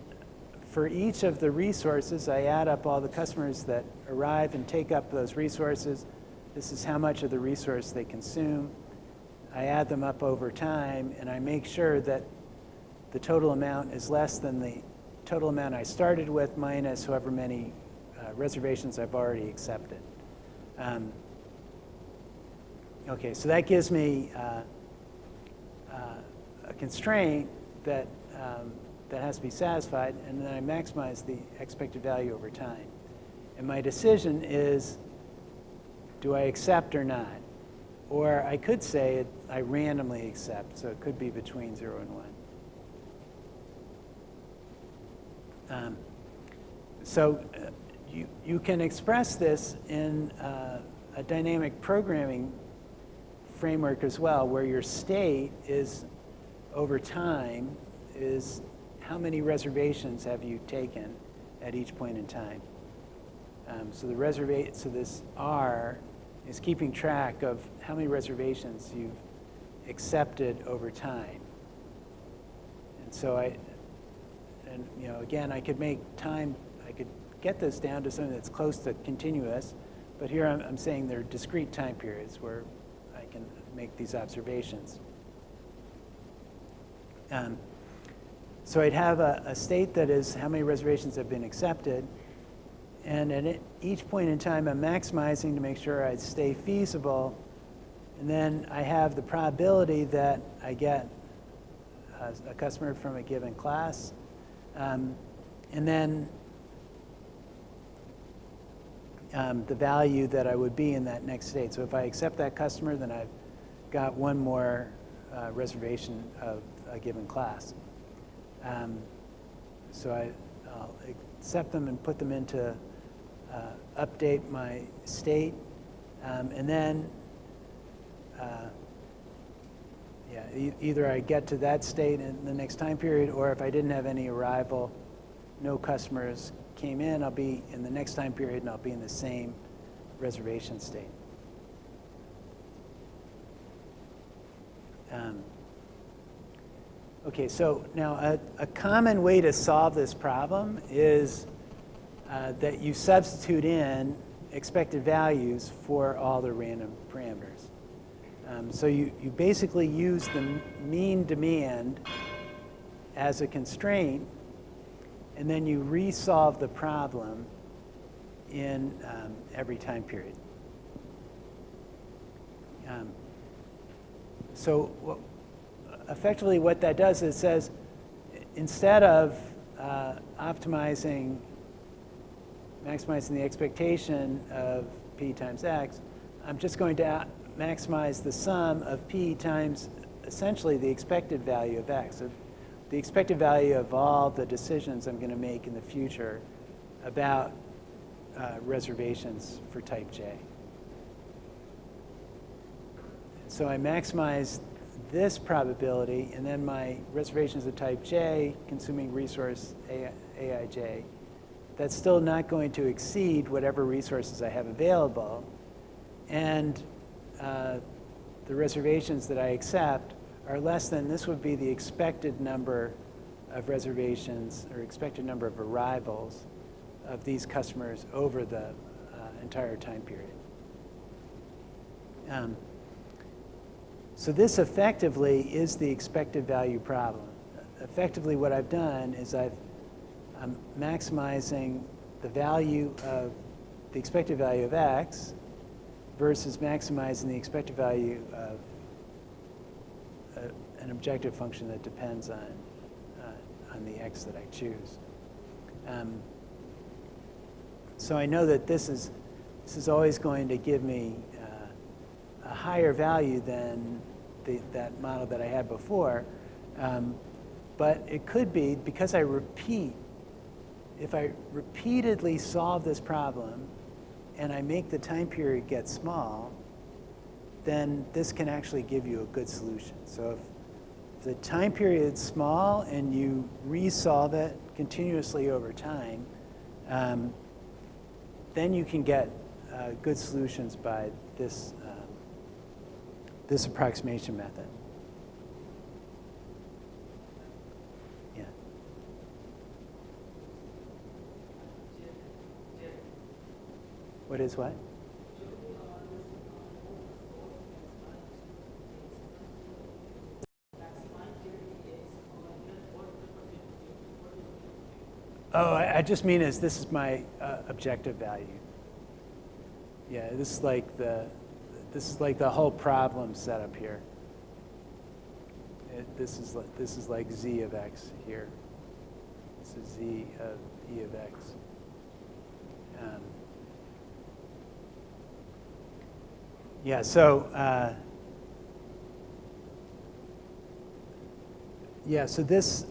for each of the resources, I add up all the customers that arrive and take up those resources. This is how much of the resource they consume. I add them up over time, and I make sure that the total amount is less than the total amount I started with minus however many reservations I've already accepted. Okay, so that gives me a constraint that that has to be satisfied, and then I maximize the expected value over time. And my decision is, do I accept or not? Or I could say I randomly accept, so it could be between 0 and 1. So you can express this in a dynamic programming framework as well, where your state is, over time, is how many reservations have you taken at each point in time. So this R is keeping track of how many reservations you've accepted over time. And so again, I could get this down to something that's close to continuous, but here I'm saying there are discrete time periods where I can make these observations. So I'd have a state that is how many reservations have been accepted, and at each point in time I'm maximizing to make sure I stay feasible, and then I have the probability that I get a customer from a given class, and then the value that I would be in that next state. So if I accept that customer, then I've got one more reservation of a given class. So I'll accept them and put them into update my state, and then either I get to that state in the next time period, or if I didn't have any arrival, no customers came in, I'll be in the next time period and I'll be in the same reservation state. Okay, so now a common way to solve this problem is that you substitute in expected values for all the random parameters. So you basically use the mean demand as a constraint, and then you resolve the problem in every time period. Effectively what that does is it says, instead of maximizing the expectation of p times x, I'm just going to maximize the sum of p times essentially the expected value of x. So the expected value of all the decisions I'm going to make in the future about reservations for type J. So I maximize this probability, and then my reservations of type J, consuming resource Aij, that's still not going to exceed whatever resources I have available. And the reservations that I accept are less than, this would be the expected number of reservations or expected number of arrivals of these customers over the entire time period. So this effectively is the expected value problem. Effectively what I've done is I'm maximizing the value of the expected value of x versus maximizing the expected value of an objective function that depends on the x that I choose. So I know that this is always going to give me a higher value than that model that I had before. But it could be, because if I repeatedly solve this problem and I make the time period get small, then this can actually give you a good solution. So if the time period is small and you resolve it continuously over time, then you can get good solutions by this approximation method. Yeah. What is what? Oh, I just mean this is my objective value. Yeah, this is like the whole problem setup here. This is like z of x here. This is z of e of x. Yeah, so this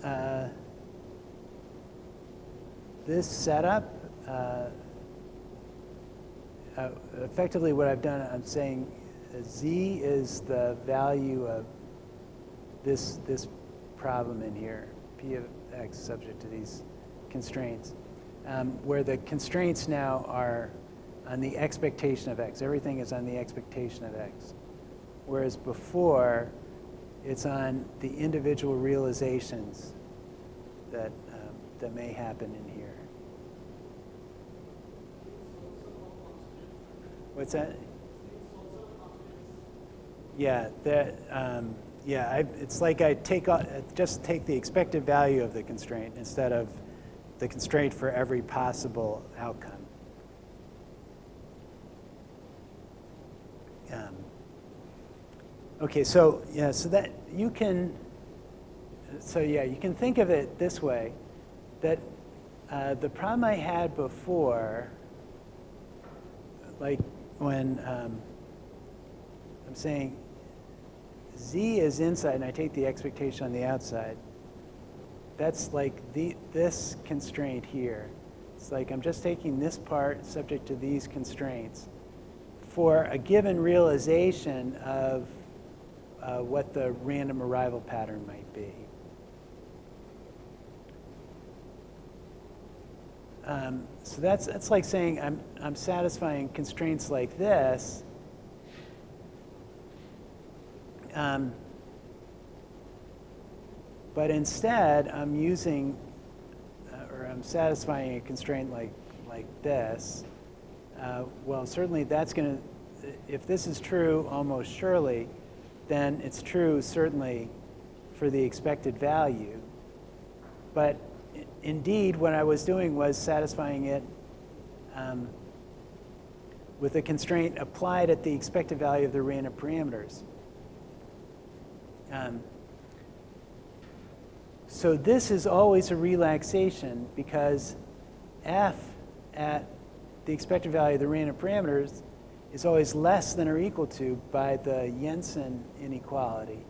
this setup, effectively what I've done, I'm saying z is the value of this problem in here, p of x subject to these constraints, where the constraints now are on the expectation of x. Everything is on the expectation of x. Whereas before, it's on the individual realizations that, that may happen in here. What's that? Yeah, it's like I just take the expected value of the constraint instead of the constraint for every possible outcome. Okay, so that you can think of it this way, that the problem I had before, like when I'm saying z is inside and I take the expectation on the outside, that's like this constraint here. It's like I'm just taking this part subject to these constraints for a given realization of what the random arrival pattern might be. So that's like saying I'm satisfying constraints like this, but instead I'm using, or I'm satisfying a constraint like this. Well, certainly that's going to, if this is true almost surely, then it's true certainly for the expected value. But indeed, what I was doing was satisfying it with a constraint applied at the expected value of the random parameters. So this is always a relaxation because f at the expected value of the random parameters is always less than or equal to by the Jensen inequality.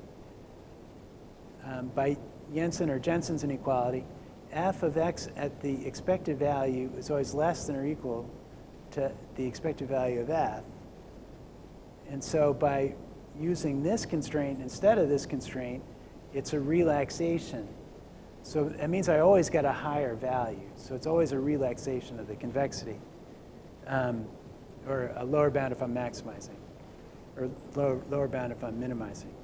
By Jensen or Jensen's inequality, f of x at the expected value is always less than or equal to the expected value of f. And so by using this constraint instead of this constraint, it's a relaxation. So that means I always get a higher value. So it's always a relaxation of the convexity. Or a lower bound if I'm maximizing, or lower bound if I'm minimizing.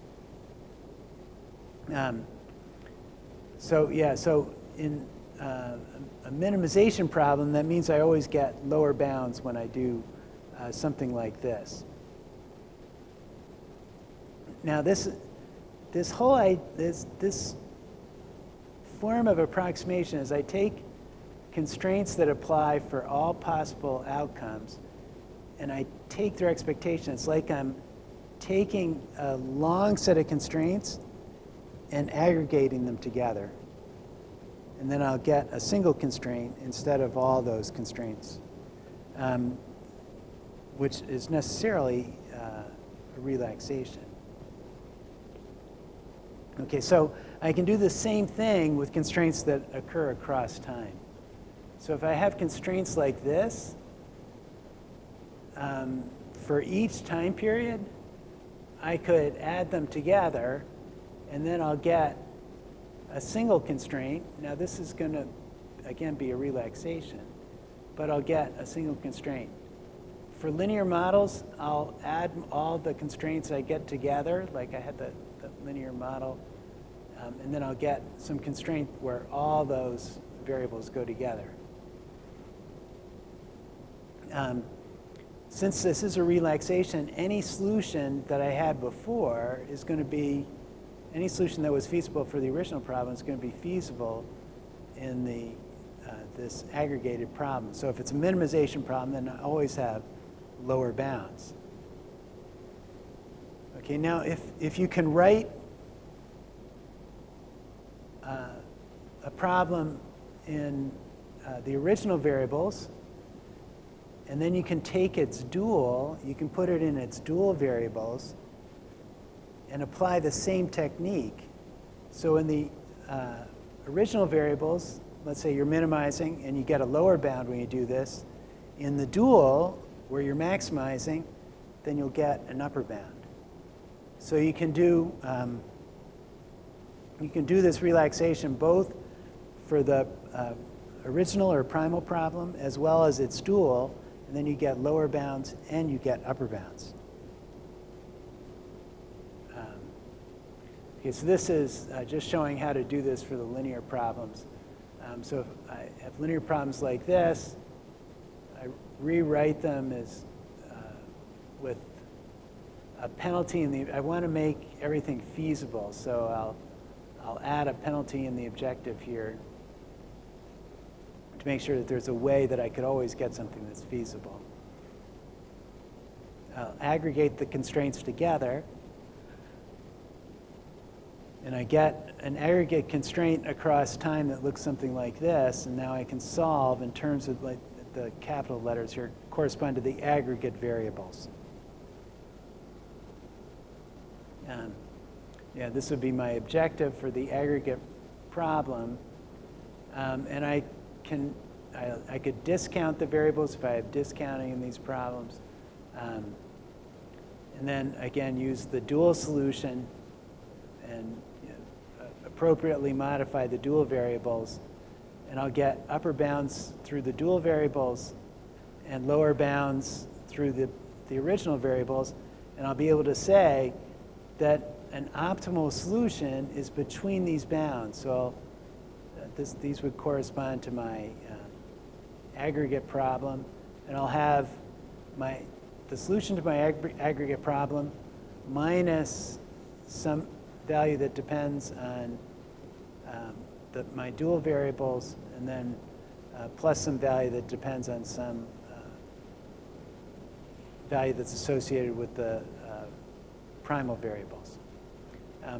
So in a minimization problem, that means I always get lower bounds when I do something like this. Now this form of approximation is I take constraints that apply for all possible outcomes, and I take their expectation. It's like I'm taking a long set of constraints and aggregating them together. And then I'll get a single constraint instead of all those constraints, which is necessarily a relaxation. Okay, so I can do the same thing with constraints that occur across time. So if I have constraints like this, for each time period, I could add them together, and then I'll get a single constraint. Now this is going to, again, be a relaxation, but I'll get a single constraint. For linear models, I'll add all the constraints I get together, like I had the linear model, and then I'll get some constraint where all those variables go together. Since this is a relaxation, any solution that I had before is going to be, any solution that was feasible for the original problem is going to be feasible in this aggregated problem. So if it's a minimization problem, then I always have lower bounds. Okay, now if you can write a problem in the original variables, and then you can take its dual, you can put it in its dual variables and apply the same technique. So in the original variables, let's say you're minimizing and you get a lower bound when you do this. In the dual, where you're maximizing, then you'll get an upper bound. So you can do this relaxation both for the original or primal problem as well as its dual, and then you get lower bounds and you get upper bounds. Okay, so this is just showing how to do this for the linear problems. So if I have linear problems like this, I rewrite them as with a penalty in the, I want to make everything feasible, so I'll add a penalty in the objective here to make sure that there's a way that I could always get something that's feasible. I'll aggregate the constraints together, and I get an aggregate constraint across time that looks something like this, and now I can solve in terms of like the capital letters here correspond to the aggregate variables. Yeah, this would be my objective for the aggregate problem, and I could discount the variables if I have discounting in these problems, and then again use the dual solution and appropriately modify the dual variables, and I'll get upper bounds through the dual variables and lower bounds through the original variables, and I'll be able to say that an optimal solution is between these bounds. So these would correspond to my aggregate problem, and I'll have the solution to my aggregate problem minus some value that depends on my dual variables, and then plus some value that depends on some value that's associated with the primal variables.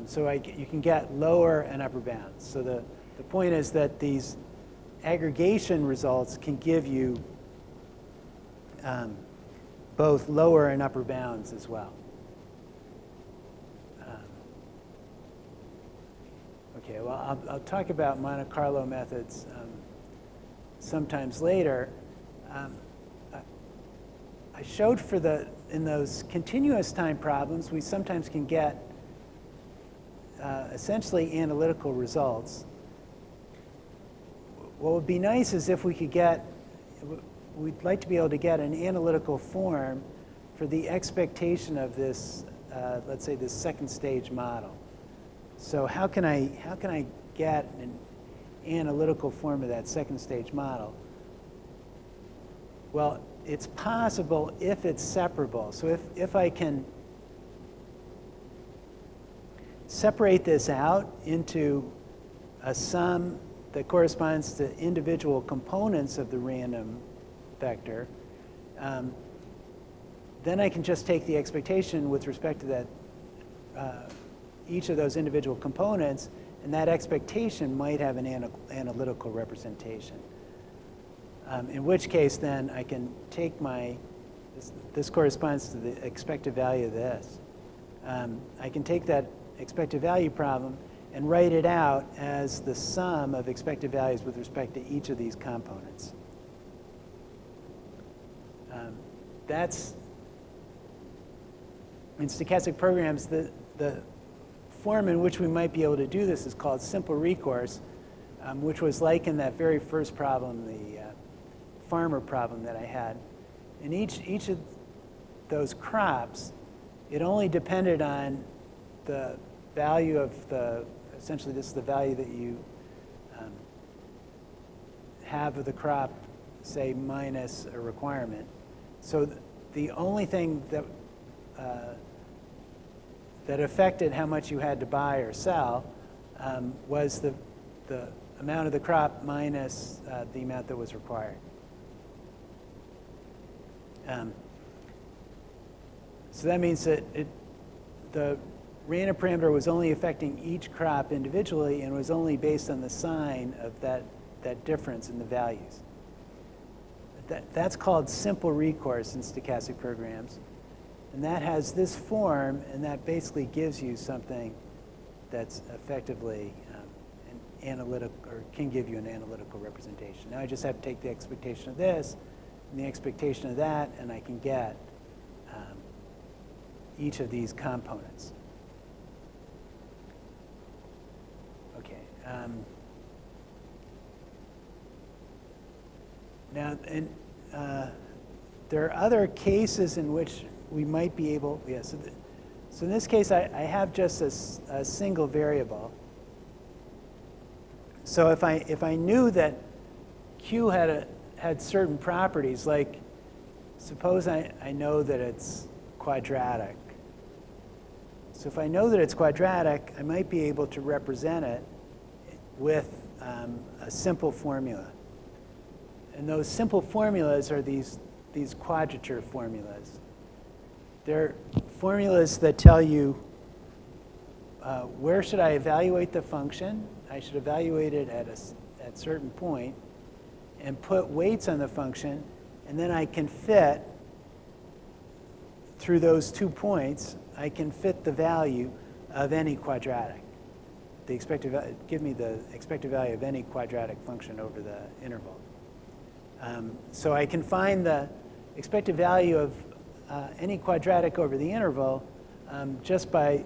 So you can get lower and upper bounds. So the point is that these aggregation results can give you both lower and upper bounds as well. Okay, well, I'll talk about Monte Carlo methods sometimes later. I showed in those continuous time problems, we sometimes can get essentially analytical results. What would be nice is if we could we'd like to be able to get an analytical form for the expectation of this, let's say, this second stage model. So how can I get an analytical form of that second stage model? Well, it's possible if it's separable. So if I can separate this out into a sum that corresponds to individual components of the random vector, then I can just take the expectation with respect to that each of those individual components, and that expectation might have an analytical representation. In which case, then I can take this corresponds to the expected value of this. I can take that expected value problem and write it out as the sum of expected values with respect to each of these components. That's, in stochastic programs, the form in which we might be able to do this is called simple recourse, which was like in that very first problem, the farmer problem that I had. In each of those crops, it only depended on the value of essentially this is the value that you have of the crop, say, minus a requirement. So the only thing that that affected how much you had to buy or sell was the amount of the crop minus the amount that was required. So that means that the random parameter was only affecting each crop individually and was only based on the sign of that difference in the values. that's called simple recourse in stochastic programs. And that has this form, and that basically gives you something that's effectively an analytic, or can give you an analytical representation. Now I just have to take the expectation of this and the expectation of that, and I can get each of these components. Okay. Now, there are other cases in which we might be able, so in this case, I have just a single variable. So if I knew that Q had certain properties, like suppose I know that it's quadratic. So if I know that it's quadratic, I might be able to represent it with a simple formula. And those simple formulas are these quadrature formulas. They're formulas that tell you where should I evaluate the function. I should evaluate it at a certain point and put weights on the function, and then I can fit through those 2 points, I can fit the value of any quadratic. Give me the expected value of any quadratic function over the interval. So I can find the expected value of any quadratic over the interval just by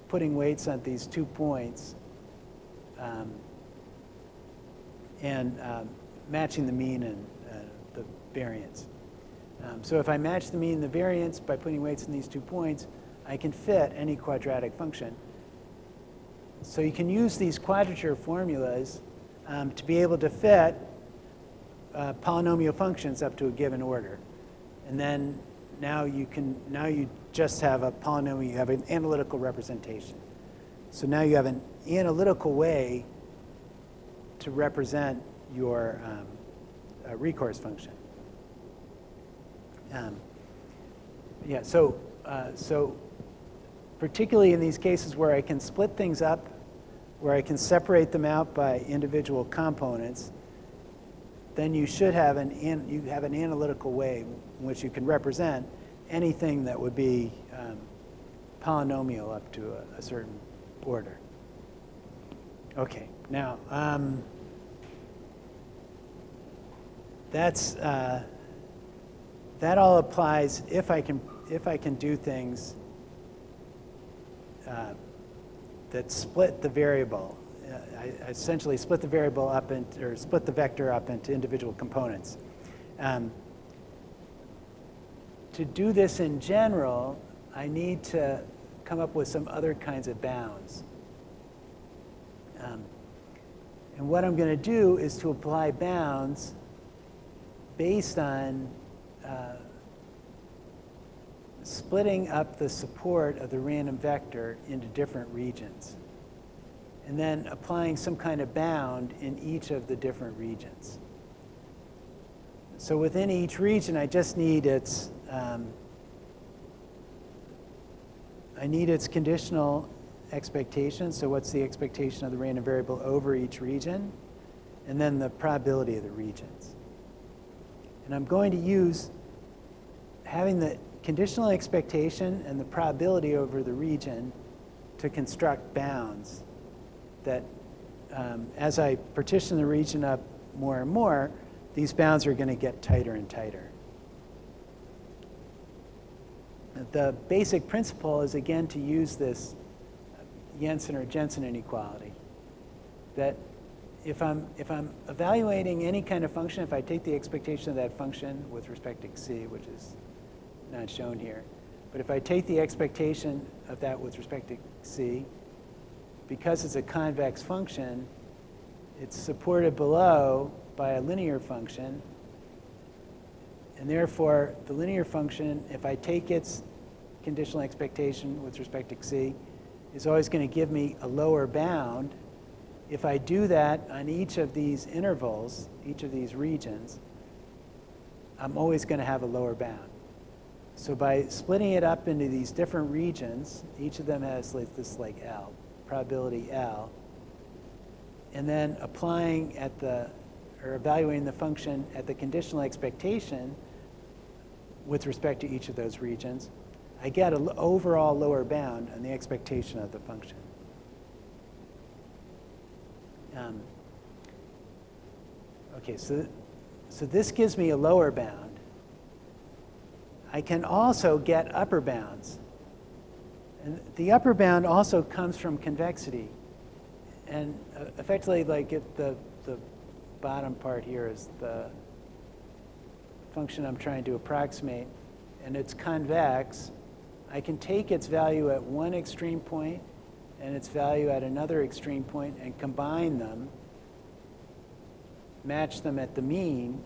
putting weights on these 2 points and matching the mean and the variance. So if I match the mean and the variance by putting weights in these 2 points, I can fit any quadratic function. So you can use these quadrature formulas to be able to fit polynomial functions up to a given order. And then now you just have a polynomial, you have an analytical representation. So now you have an analytical way to represent your recourse function. So particularly in these cases where I can split things up, where I can separate them out by individual components, then you should have an analytical way in which you can represent anything that would be polynomial up to a certain order. Okay, now that all applies if I can do things that split the variable. I essentially split the variable up or split the vector up into individual components. To do this in general, I need to come up with some other kinds of bounds. And what I'm going to do is to apply bounds based on splitting up the support of the random vector into different regions, and then applying some kind of bound in each of the different regions. So within each region, I just need its conditional expectation. So what's the expectation of the random variable over each region? And then the probability of the regions. And I'm going to use having the conditional expectation and the probability over the region to construct bounds that as I partition the region up more and more, these bounds are going to get tighter and tighter. The basic principle is, again, to use this Jensen or Jensen inequality. That if I'm evaluating any kind of function, if I take the expectation of that function with respect to c, which is not shown here, but if I take the expectation of that with respect to c, because it's a convex function, it's supported below by a linear function, and therefore the linear function, if I take its conditional expectation with respect to c, is always going to give me a lower bound. If I do that on each of these intervals, each of these regions, I'm always going to have a lower bound. So by splitting it up into these different regions, each of them has this L, probability L, and then applying at the or evaluating the function at the conditional expectation with respect to each of those regions, I get an overall lower bound on the expectation of the function. Okay, so this gives me a lower bound. I can also get upper bounds. And the upper bound also comes from convexity. And effectively, like if the bottom part here is the function I'm trying to approximate, and it's convex, I can take its value at one extreme point and its value at another extreme point and combine them, match them at the mean,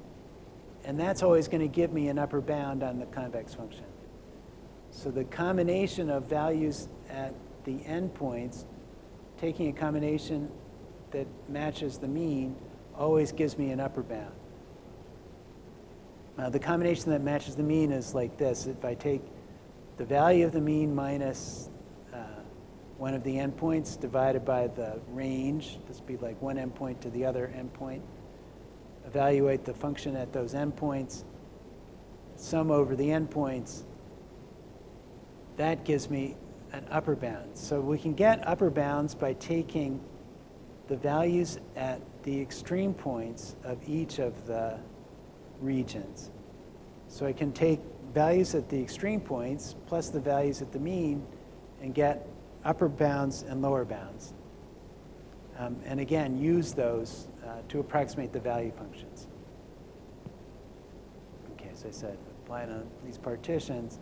and that's always going to give me an upper bound on the convex function. So the combination of values at the endpoints, taking a combination that matches the mean, always gives me an upper bound. The combination that matches the mean is like this. If I take the value of the mean minus one of the endpoints divided by the range, this would be like one endpoint to the other endpoint, evaluate the function at those endpoints, sum over the endpoints, that gives me an upper bound. So we can get upper bounds by taking the values at the extreme points of each of the regions. So I can take values at the extreme points plus the values at the mean and get upper bounds and lower bounds. And again, use those to approximate the value functions. Okay, as I said, apply it on these partitions.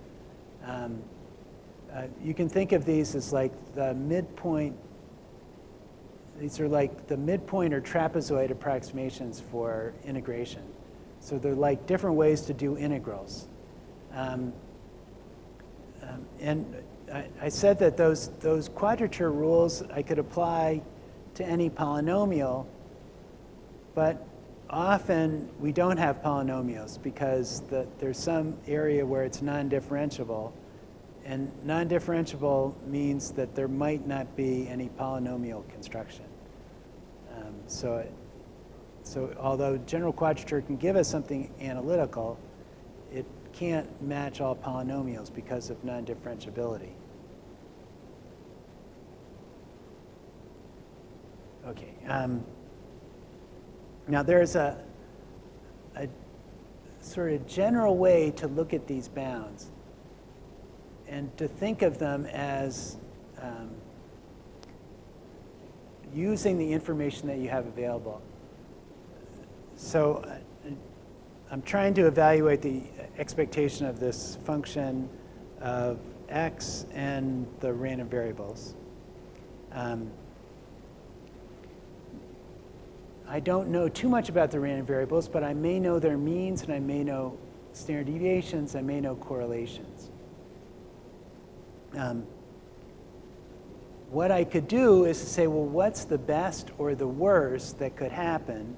You can think of these as like the midpoint. These are like the midpoint or trapezoid approximations for integration. So they're like different ways to do integrals. And I said that those quadrature rules I could apply to any polynomial, but often we don't have polynomials because there's some area where it's non-differentiable. And non-differentiable means that there might not be any polynomial construction. So although general quadrature can give us something analytical, it can't match all polynomials because of non-differentiability. Okay. Now there's a sort of general way to look at these bounds and to think of them as using the information that you have available. So I'm trying to evaluate the expectation of this function of x and the random variables. I don't know too much about the random variables, but I may know their means, and I may know standard deviations, I may know correlations. What I could do is to say, well, what's the best or the worst that could happen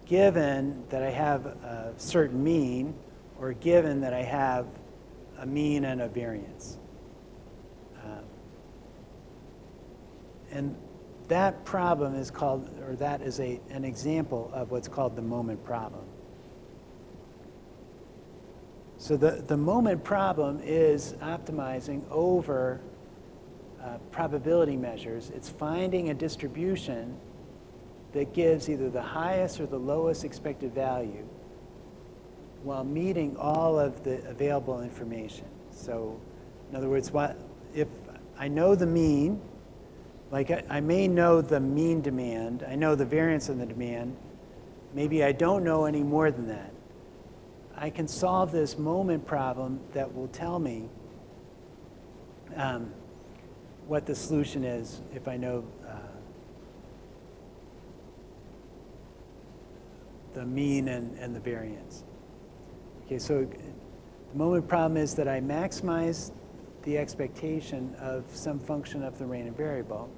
given that I have a certain mean, or given that I have a mean and a variance? And that problem is called, or that is an example of what's called the moment problem. So the moment problem is optimizing over probability measures. It's finding a distribution that gives either the highest or the lowest expected value while meeting all of the available information. So in other words, if I know the mean, like I may know the mean demand, I know the variance of the demand, maybe I don't know any more than that. I can solve this moment problem that will tell me what the solution is if I know the mean and the variance. Okay, so the moment problem is that I maximize the expectation of some function of the random variable,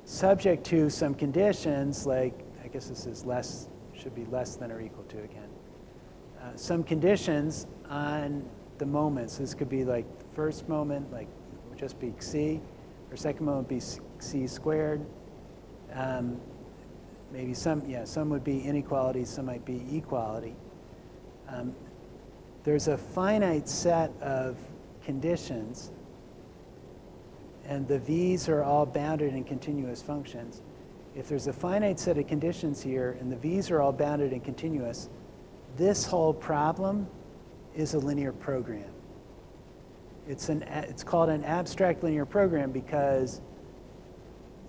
subject to some conditions, like, I guess this is less, should be less than or equal to again. Some conditions on the moments. This could be like the first moment, like would just be c, or second moment be c squared. maybe some would be inequality, some might be equality. There's a finite set of conditions, and the v's are all bounded and continuous functions. If there's a finite set of conditions here, and the v's are all bounded and continuous, this whole problem is a linear program. It's called an abstract linear program because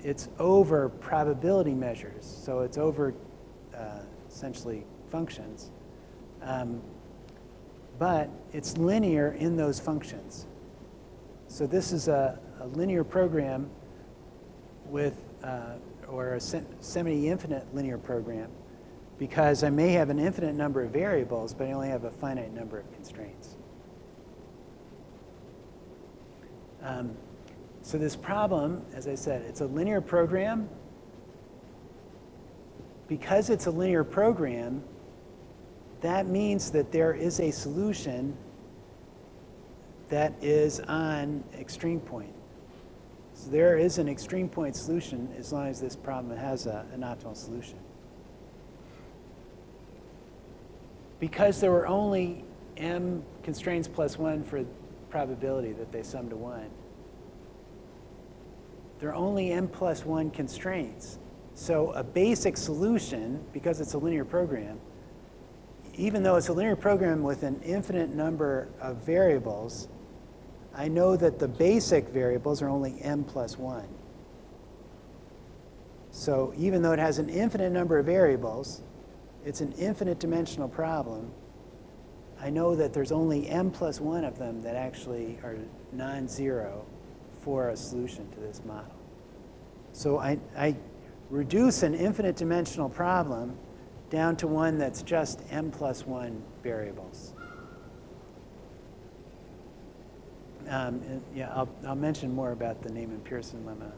it's over probability measures. So it's over essentially functions. But it's linear in those functions. So this is a linear program with, or a semi-infinite linear program, because I may have an infinite number of variables, but I only have a finite number of constraints. So this problem, as I said, it's a linear program. Because it's a linear program, that means that there is a solution that is on extreme point. So there is an extreme point solution as long as this problem has an optimal solution. Because there were only m constraints plus 1 for probability that they sum to 1, there are only m plus 1 constraints. So a basic solution, because it's a linear program, even though it's a linear program with an infinite number of variables, I know that the basic variables are only m plus 1. So even though it has an infinite number of variables, it's an infinite dimensional problem, I know that there's only m plus 1 of them that actually are non-zero for a solution to this model. So I reduce an infinite dimensional problem down to one that's just m plus 1 variables. And yeah, I'll mention more about the Neyman-Pearson lemma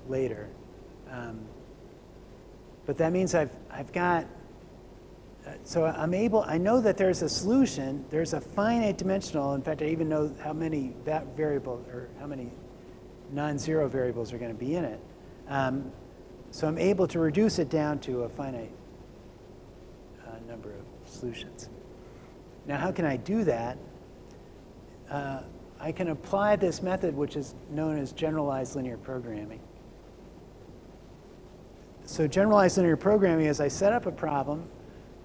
later. But that means I've got, so I know that there's a solution, there's a finite dimensional, in fact I even know how many variables, or how many non-zero variables are going to be in it. So I'm able to reduce it down to a finite number of solutions. Now how can I do that? I can apply this method which is known as generalized linear programming. So generalized linear programming is I set up a problem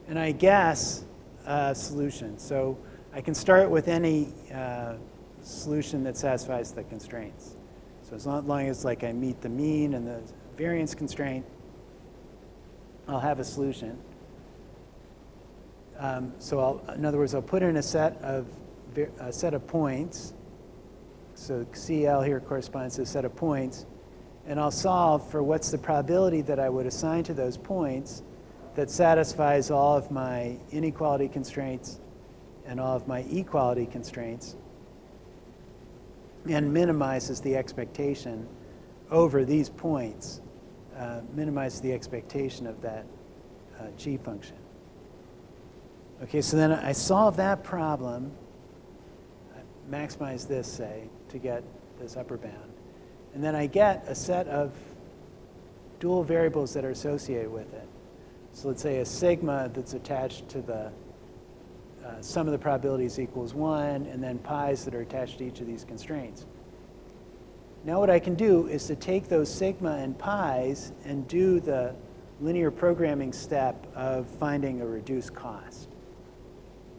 and I guess a solution. So I can start with any solution that satisfies the constraints. So as long as like I meet the mean and the variance constraint, I'll have a solution. So in other words, I'll put in a set of points. So CL here corresponds to a set of points. And I'll solve for what's the probability that I would assign to those points that satisfies all of my inequality constraints and all of my equality constraints and minimizes the expectation over these points, minimizes the expectation of that g function. Okay, so then I solve that problem, I maximize this, say, to get this upper bound. And then I get a set of dual variables that are associated with it. So let's say a sigma that's attached to the sum of the probabilities equals 1, and then pi's that are attached to each of these constraints. Now what I can do is to take those sigma and pi's and do the linear programming step of finding a reduced cost.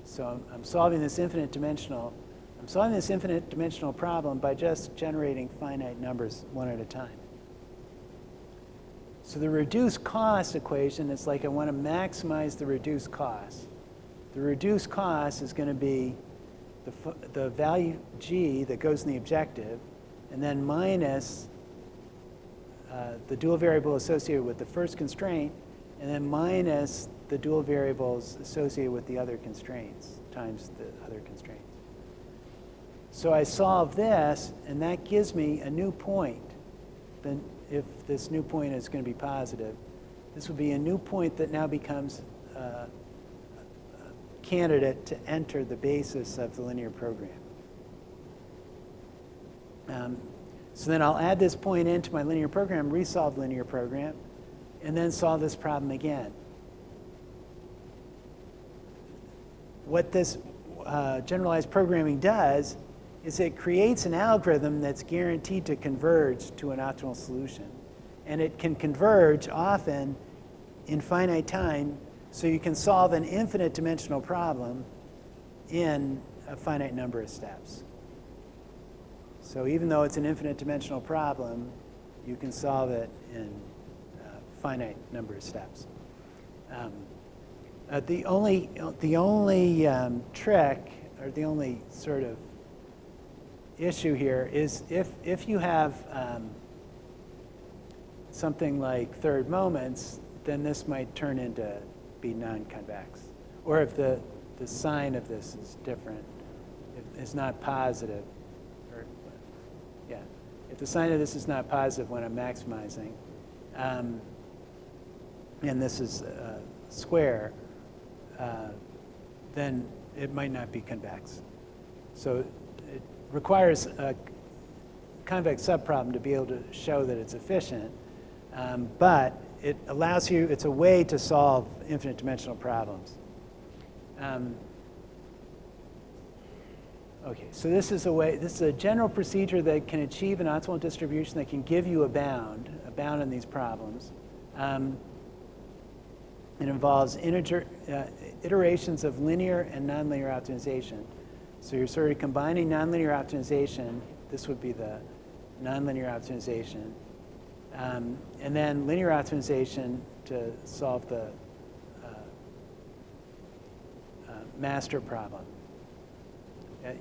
So I'm solving this infinite dimensional problem by just generating finite numbers one at a time. So the reduced cost equation is like I want to maximize the reduced cost. The reduced cost is going to be the value g that goes in the objective, and then minus the dual variable associated with the first constraint, and then minus the dual variables associated with the other constraints times the other constraints. So I solve this, and that gives me a new point. Then if this new point is going to be positive, this would be a new point that now becomes a candidate to enter the basis of the linear program. So then I'll add this point into my linear program, resolve linear program, and then solve this problem again. What this generalized programming does is it creates an algorithm that's guaranteed to converge to an optimal solution. And it can converge often in finite time, so you can solve an infinite dimensional problem in a finite number of steps. So even though it's an infinite dimensional problem, you can solve it in a finite number of steps. The only trick, or the only sort of issue here is if you have something like third moments, then this might turn into be non-convex. Or if the sign of this is different, it's not positive, or yeah, if the sign of this is not positive when I'm maximizing, and this is square, then it might not be convex. So it requires a convex subproblem to be able to show that it's efficient, but it allows you, it's a way to solve infinite dimensional problems. Okay, so this is a general procedure that can achieve an optimal distribution that can give you a bound in these problems. It involves iterations of linear and nonlinear optimization. So you're sort of combining nonlinear optimization. This would be the nonlinear optimization. And then linear optimization to solve the master problem.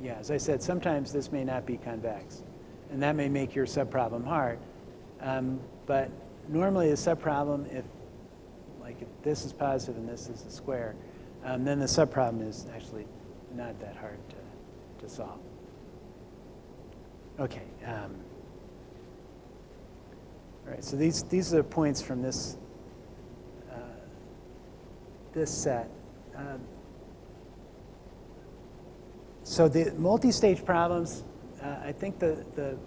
Yeah, as I said, sometimes this may not be convex, and that may make your subproblem hard. But normally the subproblem, if this is positive and this is a square, then the subproblem is actually not that hard to solve. Okay. All right. So these are the points from this this set. So the multi-stage problems, I think the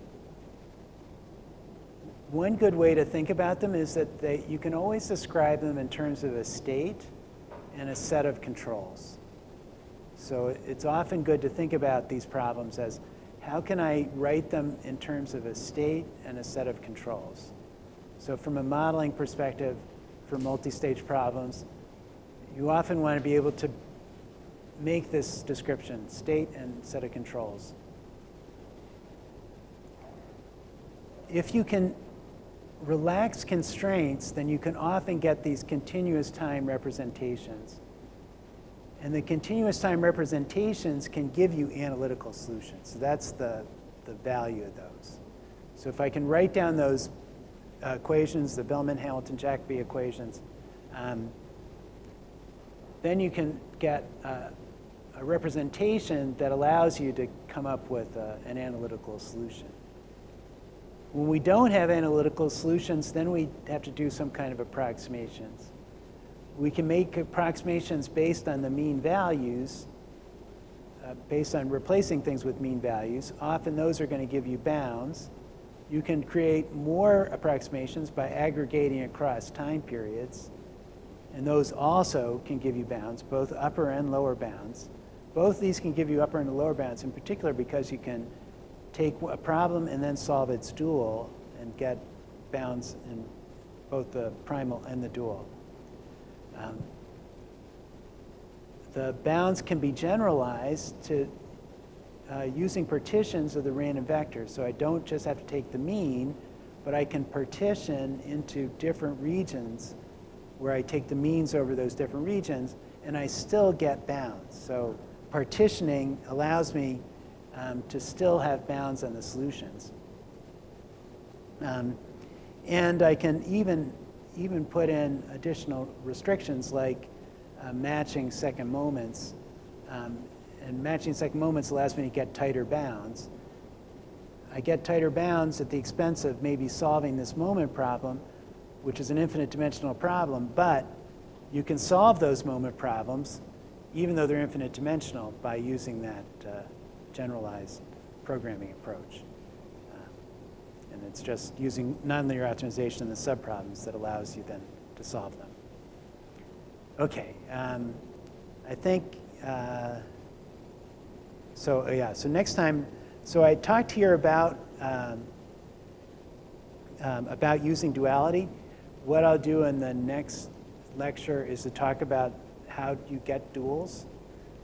one good way to think about them is that you can always describe them in terms of a state and a set of controls. So it's often good to think about these problems as, how can I write them in terms of a state and a set of controls? So from a modeling perspective, for multi-stage problems, you often want to be able to make this description, state and set of controls. If you can relax constraints, then you can often get these continuous time representations. And the continuous time representations can give you analytical solutions. So that's the value of those. So if I can write down those equations, the Bellman-Hamilton-Jacobi equations, then you can get a representation that allows you to come up with an analytical solution. When we don't have analytical solutions, then we have to do some kind of approximations. We can make approximations based on the mean values, based on replacing things with mean values. Often those are going to give you bounds. You can create more approximations by aggregating across time periods, and those also can give you bounds, both upper and lower bounds. Both these can give you upper and lower bounds, in particular because you can take a problem and then solve its dual and get bounds in both the primal and the dual. The bounds can be generalized to using partitions of the random vectors. So I don't just have to take the mean, but I can partition into different regions where I take the means over those different regions, and I still get bounds. So partitioning allows me to still have bounds on the solutions. And I can even put in additional restrictions like matching second moments. And matching second moments allows me to get tighter bounds. I get tighter bounds at the expense of maybe solving this moment problem, which is an infinite dimensional problem, but you can solve those moment problems even though they're infinite dimensional by using that generalized programming approach. And it's just using nonlinear optimization in the subproblems that allows you then to solve them. Okay, I think, so next time, so I talked here about using duality. What I'll do in the next lecture is to talk about how you get duals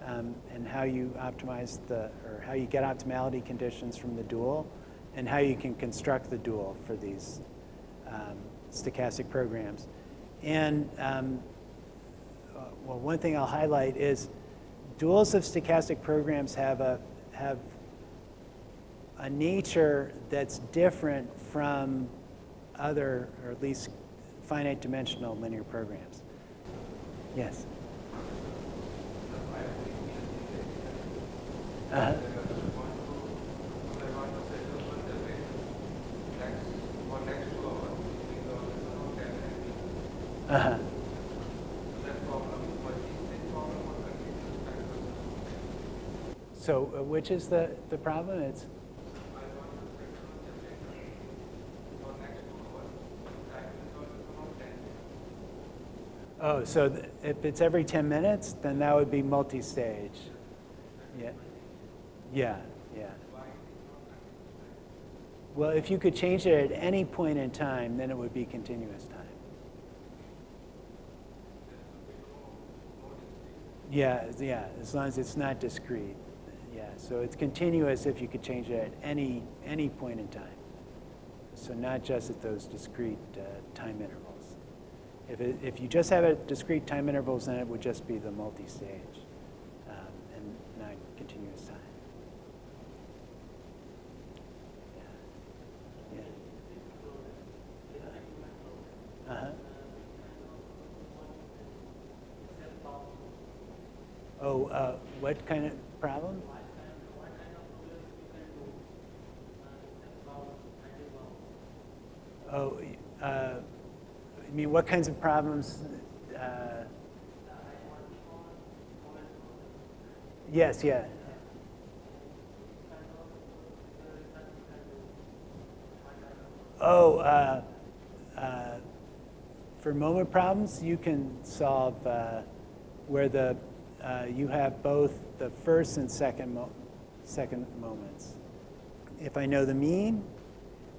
and how you optimize how you get optimality conditions from the dual and how you can construct the dual for these stochastic programs. And well, one thing I'll highlight is duals of stochastic programs have a nature that's different from other, or at least finite dimensional linear programs. Yes? Uh-huh. Uh-huh. So which is the problem? It's so if it's every 10 minutes, then that would be multi-stage. Yeah. Yeah, yeah. Well, if you could change it at any point in time, then it would be continuous time. Yeah, yeah, as long as it's not discrete. Yeah, so it's continuous if you could change it at any point in time. So not just at those discrete time intervals. If you just have it discrete time intervals, then it would just be the multi-stage and not continuous time. Yeah. Yeah. Uh-huh. Oh, what kind of problem? Oh, I mean, what kinds of problems? Yes, yeah. Oh, for moment problems, you can solve where you have both the first and second moments. If I know the mean,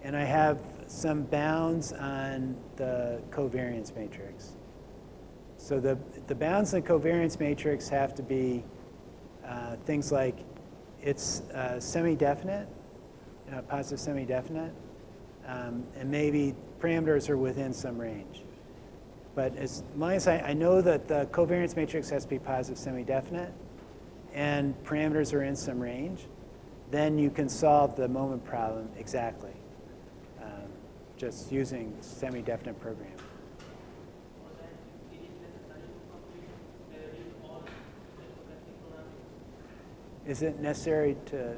and I have some bounds on the covariance matrix. So the bounds in the covariance matrix have to be things like it's semi-definite, positive semi-definite, and maybe parameters are within some range. But as long as I know that the covariance matrix has to be positive semi-definite and parameters are in some range, then you can solve the moment problem exactly, just using semi-definite programming. Is it necessary to?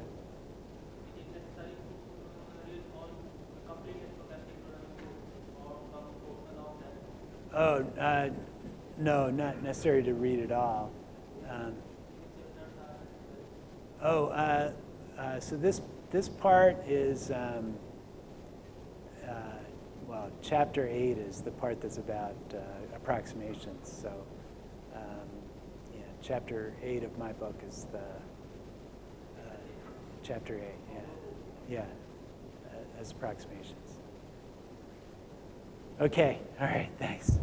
Oh, no, not necessary to read it all. So this part is, well, chapter 8 is the part that's about approximations. So, yeah, chapter 8 of my book is the chapter 8. Yeah, as approximations. Okay, all right, thanks.